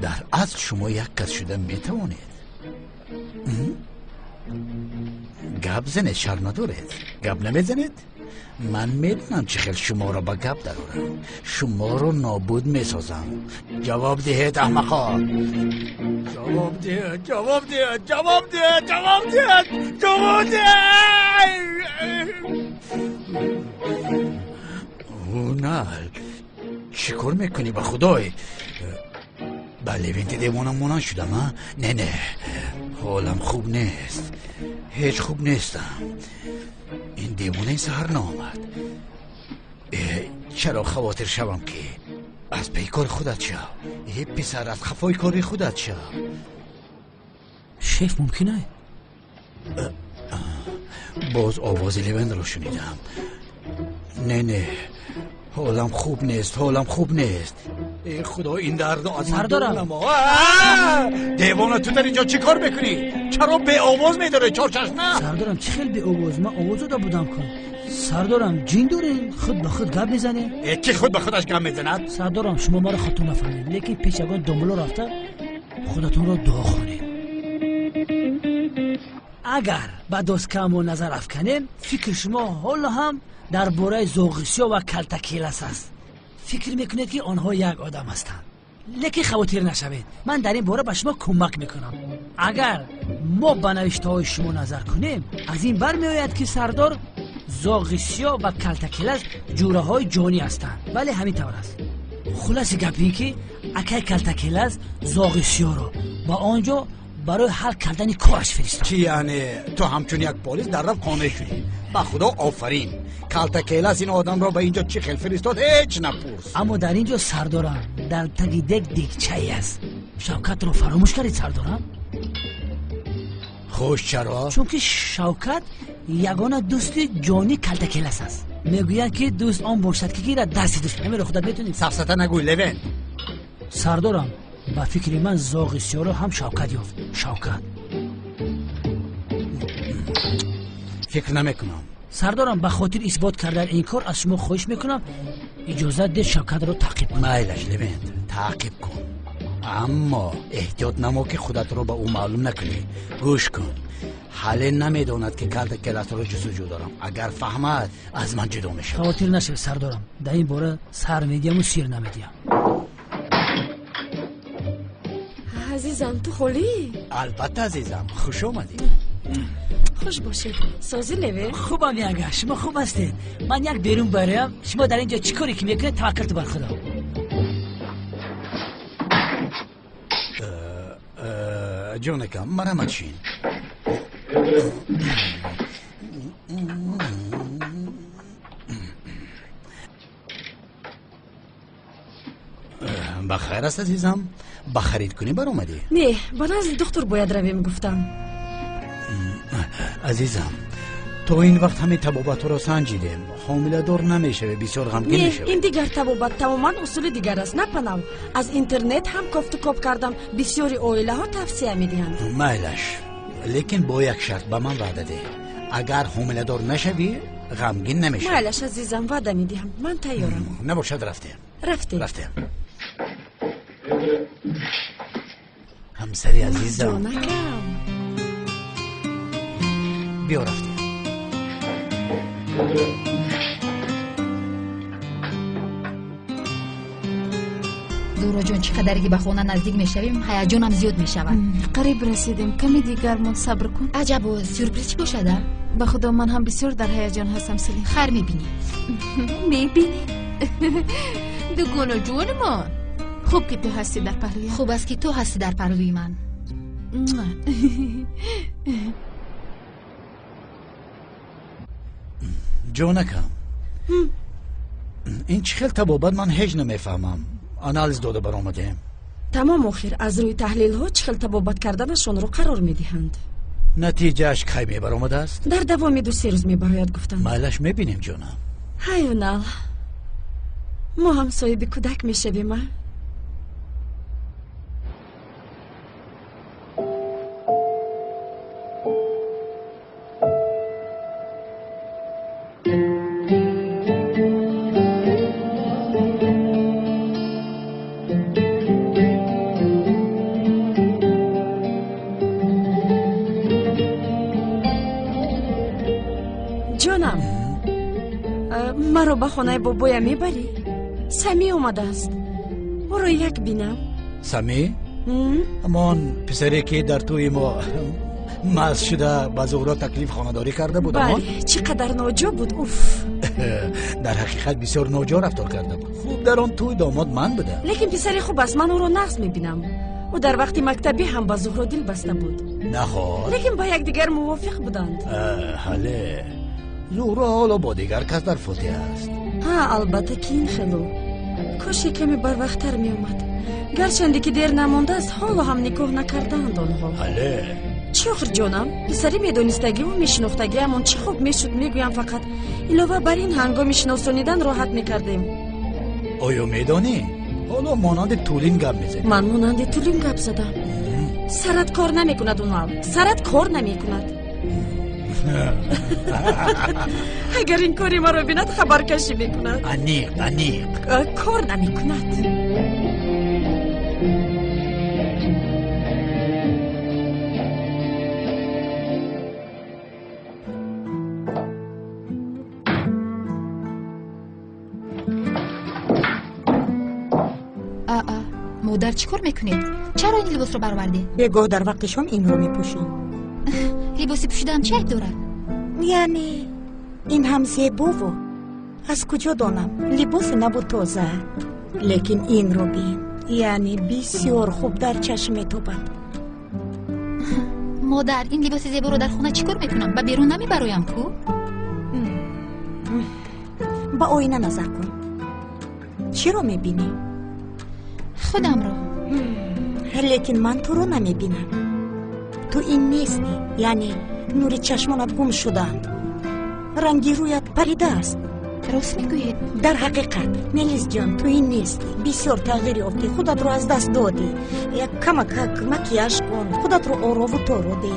در اصل شما یک کس شده میتوانید. گپ زنید، شر ندارید. گپ نمیزنید؟ من میدونم چه خیلی شما را به گپ درارم. شما را نابود میسازم. جواب دهید احمقا. جواب دهید، جواب دهید، جواب دهید، جواب دهید، جواب دهید. او نه، چی کار میکنی به خدای؟ بله بینت دیوانم شدم ها؟ نه حالم خوب نیست، هیچ خوب نیستم. این دیوانه سهر نامد. چرا خواطر شوم که از پی کار خودت شو؟ ای پسر از خفای کاری خودت شو. شیف ممکنه؟ باز آواز لیوند رو شنیدم. نه حالم خوب نیست، حالم خوب نیست. ای خدا این درد از من دور نما. دیوانه تو در اینجا چی کار میکنی؟ چرا به آواز میداره چارچشمه؟ سردارم چی خیلی به آواز؟ من آوازو دا بودم کن. سردارم جین داره خود به خود گپ میزنه؟ کی خود به خودش گپ میزند؟ سردارم شما ما رو خودتون نفهمید، لیکن پیشگان دنبالو رفته خودتون رو دعا خونید. اگر با دوست کمو نظر افکنیم فکر شما حالا هم در باره زوغیسیا و کلتکیلس است. فکر میکنید که آنها یک آدم هستند، لیکن خواطر نشوید، من در این باره به شما کمک میکنم. اگر ما به نوشته های شما نظر کنیم از این بر میآید که سردار زوغیسیا و کلتکیلس جوره های جانی هستند. ولی همین طور است. خلاص گپی که اکای کلتکیلس زوغیسیا رو با آنجا برای حل کردن کارش فرستاد. چی یعنی تو همچون یک پلیس در رفت خانه شدی؟ با خدا آفرین. کلتکیلس این آدم را به اینجا چی خیل فرستاد هیچ نپرس. اما در اینجا سردارم در تگی دیگچه است. شوکت رو فراموش کردید سردارم؟ خوش چرا؟ چون که شوکت یگانه دوست جانی کلتکیلس است. میگویند که دوست آن باشد که گیرد دستی دوست. همین رو خودت میتونید سفسطه نگوی لیوین. سردارم با فکر من زوغیسیا رو هم شوکت یافت. شوکت فکر نمیکنم. سردارم به خاطر اثبات کردن این کار از شما خواهش میکنم اجازه ده شوکت رو تعقیب کن. مایلش لیوین تعقیب کن، اما احتیاط نما که خودت رو به او معلوم نکنی. گوش کن، حالا نمیداند که کلتکیلس رو جستجو دارم. اگر فهمد از من جدا میشه. خاطر نشه سردارم، در این باره سر میدیم و سیر نمیدیم. عزیزم تو خولی؟ البته عزیزم، خوش آمدی. خوش باشید. سازی لیوین؟ خوبم یگه، شما خوب هستید؟ من یک بیرون برایم. شما در اینجا چی کاری که میکنید؟ توکل تو بر خدا. جونکم مرحمت شین. بخیر است عزیزم؟ بخرید کنی بر اومدی؟ نه، با نزد دکتر باید رویم گفتم. عزیزم تو این وقت همه طبابت رو سنجیدیم، حامله دار نمیشه، بسیار غمگین میشه. این دیگر طبابت تماما اصول دیگر است. نپنم از اینترنت هم کافت و کاپ کردم، بسیاری اویله ها توصیه میدهند. مایلش، لیکن با یک شرط به من وعده ده. اگر حامله دار نشوی غمگین نمیشه. مایلش عزیزم وعده میدهم، من تیارم. نباشد رفته. همسری عزیزم جانکم بیا رفته. زورا جان چقدر که به خونه نزدیک میشویم هیجانم زیاد میشود. قریب رسیدیم، کمی دیگر من صبر کن. عجب سورپرایز چی باشد؟ به خدا من هم بسیار در هیجان هستم سلیم. خیر میبینی؟ میبینی؟ دگونه جون من. خوب که تو هستی در پهلوی. خوب است که تو هستی در پهلوی من. جونکم این چه خیل طبابت من هیچ نمیفهمم. آنالیز داده بر آمده. تمام آخر از روی تحلیل ها چه خیل طبابت کردنشون رو قرار میدهند. نتیجهش کی میبر آمده است؟ در دوام 2-3 روز میبراید گفتم. مایلش میبینیم جونم. هیونال ما هم صاحب کودک میشویم. مرا به خانه بابایم میبری؟ سمی اومده است. او را یک بینم. سمی؟ امان پسری که در توی ما مست شده با زهرا تکلیف خانه‌داری کرده بود. بله چقدر ناجا بود. اوف در حقیقت بسیار ناجا رفتار کرده بود. خوب در آن توی داماد من بوده. لیکن پسری خوب است. من او را نقص میبینم. او در وقتی مکتبی هم با زهرا دل بسته بود. نخواد لیکن با یک دیگر موافق بودند. حاله زهرا حالا با دیگر کس در فوتی است. ها البته که این خیلو کاش کمی بر وقتتر می اومد گرچنده که دیر نمانده است حالا هم نکوه نکردند آنها. بله چی آخر جانم پسری میدونستگی و میشناختگی همون چه خوب میشد میگویم فقط علاوه بر این هنگام شناسانیدن راحت میکردیم. آیا میدانی حالا مانند طولین گپ میزنی؟ من مانند طولین گپ زدم. سرت کار نمیکند اونم سرت کار نمیکند. اگر این کاری ما رو بیند خبر کشی میکند. انیق کار نمیکند. مادر چی کار میکنید؟ چرا این لباس رو برآوردی؟ بگو در وقت شام این رو میپوشیم. لباس پوشیدن چه عیب داره؟ یعنی این هم زیبا و از کجا دانم لباس نبود تازه، لیکن این رو بین یعنی بسیار خوب در چشم تو بد. مادر این لباس زیبا رو در خونه چی کار میکنم؟ با بیرون نمیبرایم کو؟ با آینه نظر کن. چی رو میبینی؟ خودم رو. لیکن من تو رو نمیبینم. تو این نیستی، یعنی نور چشمانت گم شدند، رنگی رویت پریده است. راست میگویی؟ در حقیقت نلیز جان تو این نیستی، بسیار تغییر یافتی، خودت رو از دست دادی. یک کمک مکیاژ کن، خودت رو آرام و تارو دی.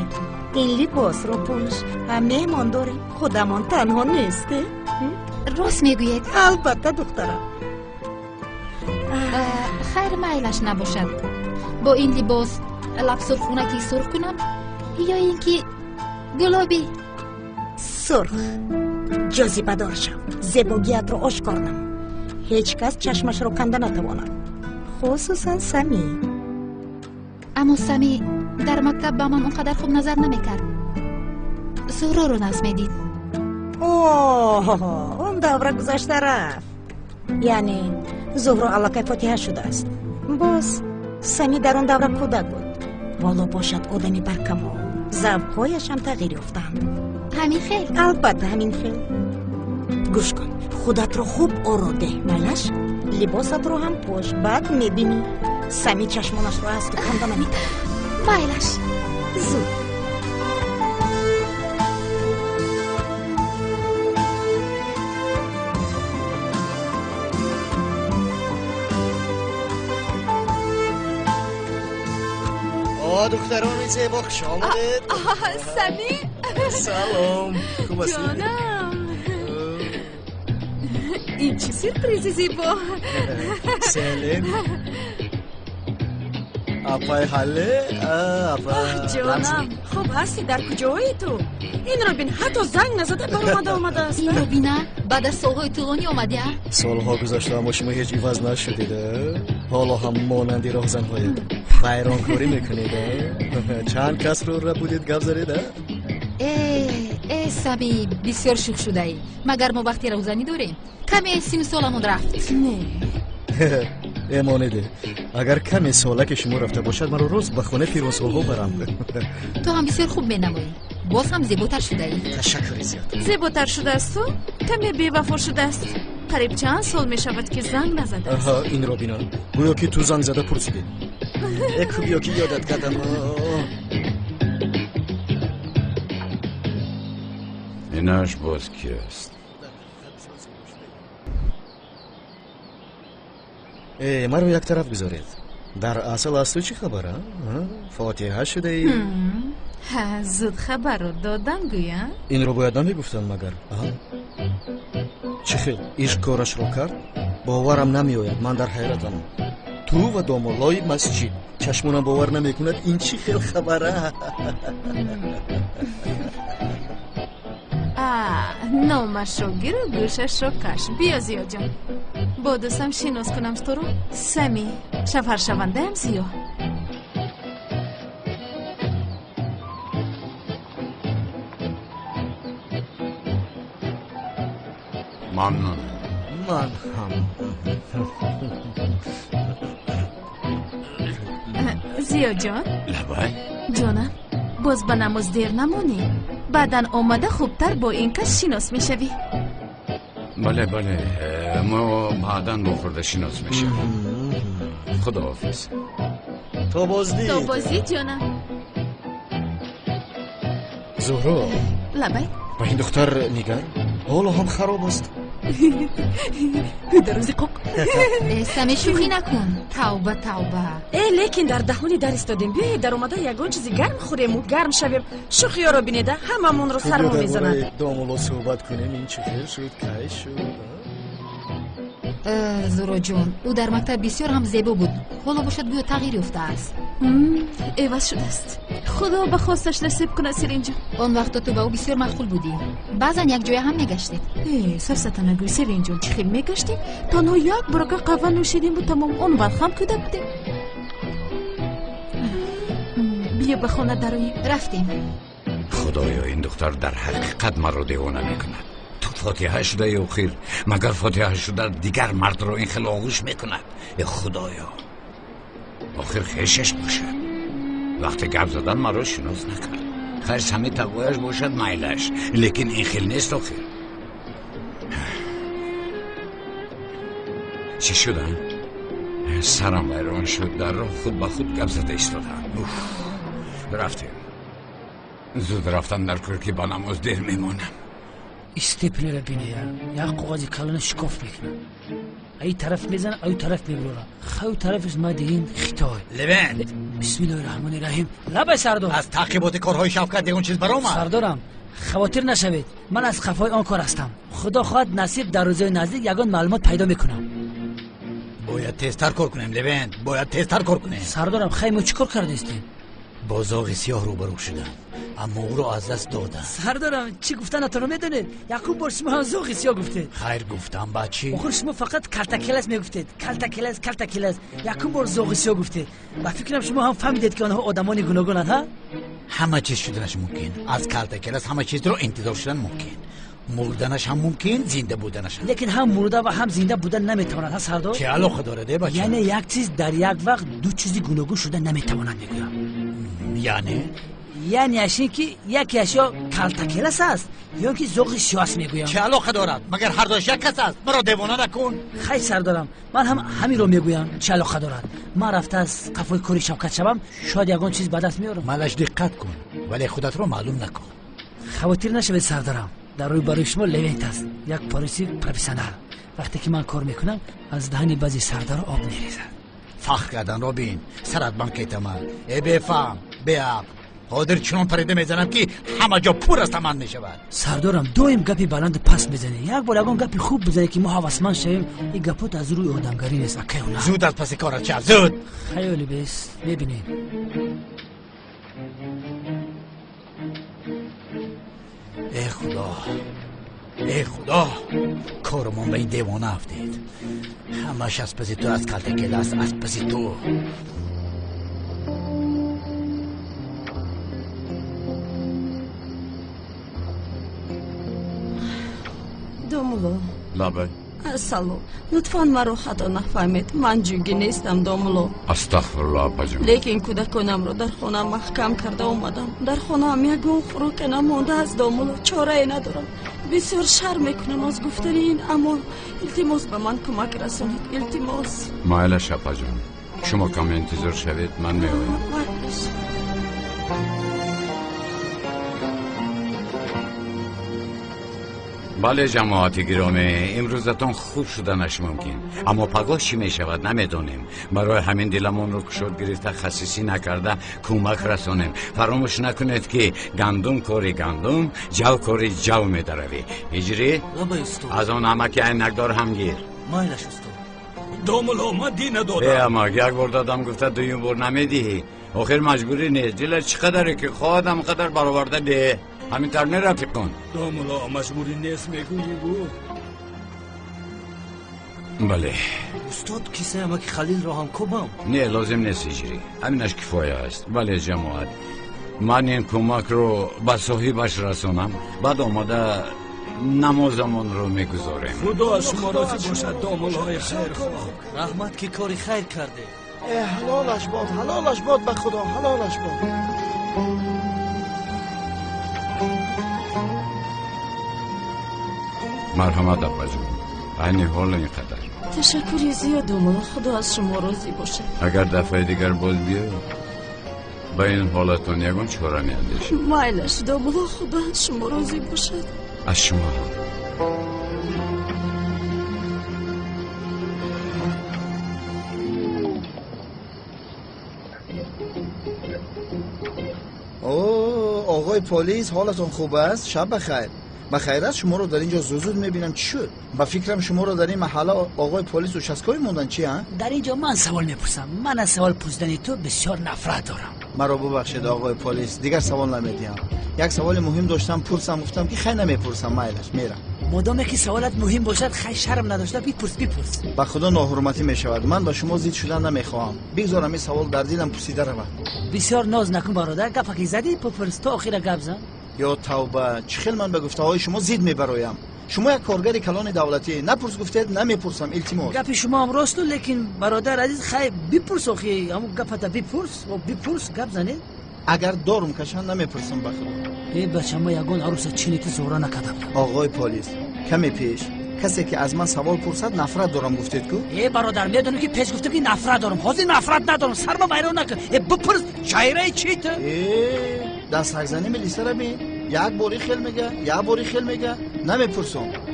این لباس رو پوش، همه من داریم، خودمان تنها نیستی. راست میگویید؟ البته دخترم. خیر میلش نباشد با این لباس لب سرخونکی سرخ کنم یا اینکه گلابی سرخ جاذبه دار شم، زیباگیت رو آشکار نم، هیچ کس چشمش رو کنده نتواند، خصوصا سمی. اما سمی در مکتب با من اونقدر خوب نظر نمیکرد، زهرا رو ناز میدید. اون دوره گذاشته رفت، یعنی زهرا علاقه فاتحه شده است. باز سمی در اون دوره کودک بود، والا باشد آدمی برکمال، ذوقهایش هم تغییر یافتند. همین خیل؟ البته همین خیل. گوش کن، خودت رو خوب آراده میلش، لباست رو هم پوش، بعد میبینی سمی چشمانش رو از تو کنده نمیده. میلش زود. دختران زیبا خوش آمدید. سمی سلام، خوب هستید؟ جانم این چی سرپریز زیبا؟ سلام اپای حاله؟ جانم خوب هستی؟ در کجایی تو؟ این رو بین حتی زنگ نزده بر اومده است. این رو بینه بعد از سالهای طولانی اومده؟ سالها گذشته اما شما هیچ عوض نشدیده، حالا هم مانندی راهزنهای ویرانکاری میکنید. چند کس رو بودید گپ زدید؟ ای سمی بسیار شوخ شده ای، مگر ما وقتی راهزنی داریم؟ کمی سیم سالمون رفت. نه امانده، اگر کمی ساله که شما رفته باشد من رو روز به خونه پیرانسالها برم. تو هم بسیار خوب مینمایی، باز هم زیباتر شده ای. تشکر زیاد. زیباتر شده است تو؟ کمی بی‌وفا شده است. قریب چند سال می شود که زنگ نزده است. این را بینا، گویا که تو زنگ زده پرسیدی. خوبیا که یادت کردم. ایناش باز کی است؟ من رو یک طرف بذارید. در اصل از تو چی خبره؟ فاتحه شده ای؟ زود خبر رو دادن گویا؟ این رو باید نمیگفتن مگر؟ چه خیل ایش کارش رو کرد؟ باورم نمی آید، من در حیرتم. تو و دامولای مسجد چشمونم باور نمی کند. این چی خیل خبره؟ نامش رو گیر و گوشش رو کش. بیا زیا جان، با دوستم شناس کنم تو رو. سمی شفر شونده هم زیا. ممنون. من هم زیا جان لبای جانم، باز به نماز دیر نمانی، بعدن آمده خوبتر با این کس شناس میشوی. بله ما بعدا با خورده شناس میشیم. خداحافظ. تو بازدید جانم. زهرا لبای با این دختر نگر حالا هم خراب است. در روزی قوق سمی شوخی نکن. توبه لیکن در دهانی در استادیم. بیایی در اومده یگان چیزی گرم خوریم و گرم شویم. شوخی ها رو بینیده هممون رو سرما میزند. دامولا صحبت کنیم. این چه خیر شد که شد. زورو جون او در مکتب بسیار هم زیبا بود. حالا باشد گویا تغییر یافته است. عوض شده است. خدا به خواستش نصیب کنه سیرین جون. اون وقت تو به او بسیار مشغول بودی. بعضا یک جای هم میگشتید. سرستا نگوی سیرین جون. چه خیلی میگشتیم. تنها یک برکه قهوه نوشیدیم و تمام. اون وقت هم کده بودیم. بیا به خانه دراییم. رفتیم. خدایا این دختر در حقیقت مرا دیوانه میکند. فاتحه شده یا خیر مگر فاتحه شده دیگر مرد رو این خیلی آغوش میکند. ای خدایا آخر خیشش باشه. وقتی گپ زدن مرا شناس نکرد. خیرش همه تقویش باشد میلش، لیکن این خیلی نیست آخر. چی شدن؟ سرم ویران شد. در راه خود با خود گپ زده ایستادم. رفتیم. زود رفتن در کار که با نماز دیر میمانم. استپلر بینه یا قواضی کلان شکاف میکنن. ای طرف میزن ای طرف میبرورن. خو طرفش ما دیگین خطای لوند. بسم الله الرحمن الرحیم. لبای سردار از تعقیبات کارهای شفقت دیگون چیز برام سردارم خواطر نشوید. من از خفای آن کار هستم. خدا خواهد نصیب در روزهای نزدیک یگان معلومات پیدا میکنم. باید تیزتر کار کنیم لوند. باید تیزتر کار کنیم. سردارم خیلی چی کار کردیستیم؟ با زاغ سیاه روبرو شدم اما او رو از دست دادم. سردارم چی گفتن تو رو میدونید؟ یعقوب بار شما هم زاغ سیاه گفته. خیر گفتم بچی. آخر شما فقط کلتکلس میگفتید. کلتکلس یعقوب بار زاغ سیاه گفته. با فکرم شما هم فهمیدید که آنها آدمان گوناگونند. ها همه چیز شدنش ممکن. از کلتکلس همه چیز رو انتظار شدن ممکن. مردنش هم ممکن، زنده بودنش هم. لیکن هم مرده و هم زنده بودن نمیتواند. ها سردار چه علاقه داره ده بچه؟ یعنی یک چیز در یک وقت دو چیزی گوناگون شده نمیتواند میگویم. یعنی اشین که یک اشیا کلتکلس است یا که زاغ سیاه است میگویم. چه علاقه دارد؟ مگر هر دوش یک کس است. مرا دیوانه نکن. خیر سردارم من هم همین رو میگویم. چه علاقه دارد؟ من رفته از قفای کاری شوکت شوم شاید یگان چیز به دست میارم. مالش دقت کن ولی خودت رو معلوم نکن. خواطر نشوید سردارم. در روی برای شما لوینت است. یک پاریسی پروفسیونال. وقتی که من کار میکنم از دهن بعضی سردار آب میریزد. فخر کردن رو بین. سرت بانکیت من. ای بفهم بیاب قادر چنان پریده میزنم که همه جا پر از تمن میشود. سردارم دویم گپی بلند پس بزنی. یک بار یگان گپی خوب بزنی که ما حواسمند شویم. این گپات از روی آدمگری نیست. زود از پس کارت شو. زود. خیلی بیس میبینیم. ای خدا کارمون به این دیوانه افتید. همش از پس تو از کلتکلس از پس تو. دومولو لابه سلام لطفاً مرا خطا نفهمید. من جوگی نیستم دومولو. استغفرالله اپاجون. لیکن کودکانم را در خانه محکم کرده اومدم. در خانه هم یگان خوراک نمانده از دومولو. چاره ای ندارم. بسیار شرم میکنم از گفتن این اما التماس به من کمک رسانید. التماس. مایلش اپاجون شما کم انتظار شوید من میآیم. بله جماعت گرامی امروزتان خوب شدنش ممکن اما پگاه چی می شود نمیدونیم. برای همین دلمون رو کشود گرفته خصیصی نکرده کمک رسانیم. فراموش نکنید که گندم کاری گندم جو کاری جو می دروی. هجری از آن نمک عینکدار هم گیر. مایلش استاد. دومولو من دی ندادم. اما یک بار دادم گفته دویم بار نمیدی. آخر مجبوری نیست. دلت چقدره که خواهدم قدر برآورده ده. همین تر نرفیق کن. دومولا مجبوری نیست میگویی بو. بله استاد کیسه امک خلیل را هم کمم. نه لازم نیست هجری. همینش کفایه است. بله جماعت من این کمک رو به صاحبش رسانم بعد آماده نمازمون رو میگذاریم. خدا شما راضی باشد دومولای خیر خواه. رحمت که کاری خیر کرده. حلالش باد به خدا حلالش باد. مرحمت اپا جون. یعنی حالا اینقدر. تشکری زیاد دوملا، خدا از شما راضی باشه. اگر دفعه دیگر باز بیا با این حالتون یگون چهاره میاندیش. مایلش دوملا، خدا از شما راضی باشه. از شما هم. آقای پلیس حالتون خوب است؟ شب بخیر. بخیر است. شما رو در اینجا زود میبینم. چی شد؟ با فکرم شما رو در این محله آقای پلیس و شسکوی موندن. چی ها؟ در اینجا من سوال میپرسم. من از سوال پرسیدن تو بسیار نفرت دارم. مرا ببخشید آقای پلیس، دیگر سوال نمیدیم. یک سوال مهم داشتم پرسم، گفتم که خیلی نمیپرسم. مایلش میرم. مادامی که سوالت مهم باشد خیلی شرم نداشته بپرس. با خدا ناحرمتی میشود. من با شما زید شدن نمیخواهم. بگذارم این سوال در دلم پوسیده رود. بسیار ناز نکن برادر. گپی زدی بپرس تا آخر گپ زن. یا توبه، چه خیلی من به گفته های شما زید میبرایم. شما یک کارگر کلان دولتی نپرس گفتید نمیپرسم. التماس گپی شما هم راست، لیکن برادر عزیز خیلی بپرس. آخی همون گپتا بپرس گپ زنه. اگر دارم کشان نمیپرسم به خدا. ای بچه ما یگان عروس چینیتی زورا نکدم. آقای پلیس کمی پیش کسی که از من سوال پرسد نفرت دارم گفتید کو؟ ای برادر میدونی که پیش گفته که نفرت دارم. حاضر نفرت ندارم. سرما بیرون نکن. بپرس چهره چی تو؟ دست حق زنی ملیسه را بین. یک باری خیل میگه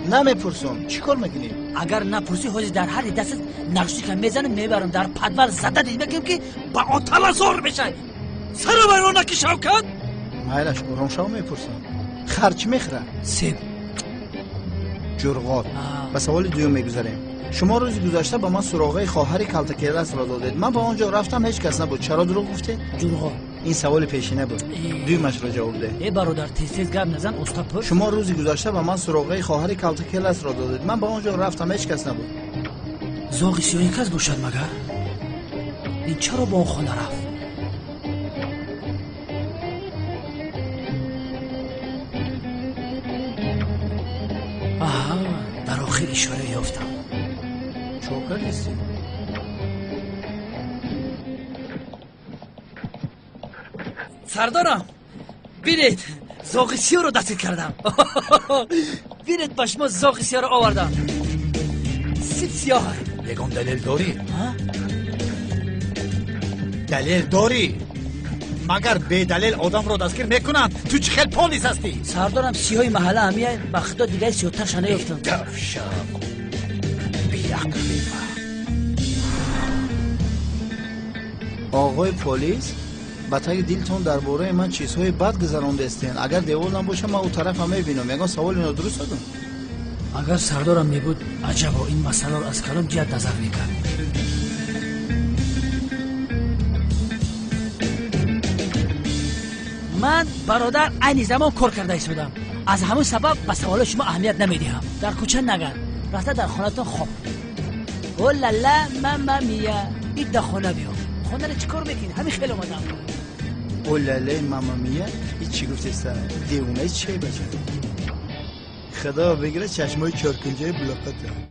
نمیپرسم. چی کار میکنی؟ اگر نپرسی حاضر در هر دست نقشی که میزنم میبرم در پدول زده دید بگم که با آتلا زور بشه. سر بیرون نکی شوکت. مایلش اورم شو میپرسم. خرچ میخره؟ سیب جرغات. به سوال دوم میگذاریم. شما روزی گذشته با من سراغه خواهر کلتکیرس را دادید. من با آنجا رفتم هیچ کس نبود. چرا دروغ گفتید؟ جرغات. این سوال پیشینه بود. دومش را جواب ده. ای برادر تیز گپ نزن استاد پر. شما روزی گذشته با من سراغه خواهر کلتکیرس را دادید. من با آنجا رفتم هیچ کس نبود. زاغ سیاهی کس باشد مگر؟ این چرا با اون خانه رفت؟ آها، در آخر اشاره یافتم. چوکر نیستی؟ سردارم بینید زاغ سیاه رو دست کردم. بینید باشما زاغ سیاه رو آوردم. سیب سیاه. یگان دلیل داری؟ دلیل داری؟ مگر به دلیل آدم رو دستگیر میکنن؟ تو چه خیلی پلیس هستی؟ سردارم سیاهی محله همیه با خدا دیگه سیاهترش نیفتم. دفشم بیعقلی. آقای پلیس بطای دلتون درباره من چیزهای بد گذرانده استین. اگر دیوال نباشه من اون طرف هم میبینم. یگان سوال اینو درست دادم. اگر سردارم میبود عجبا این مسئله رو از کلام جد نظر میکرد. من برادر عین زمان کار کرده ایستادم. از همون سبب به سوال شما اهمیت نمیدهم. در کوچه نگرد. رفته در خانه‌تون خواب. او لالا ماما میا. این در خانه بیا. خانه رو چیکار میکنی؟ همین خیلی اومدم. او لالا ماما میا. این چی گفتی سر؟ دیونه چی بچه؟ خدا بگیره چشمای چارکنجه بلاکته.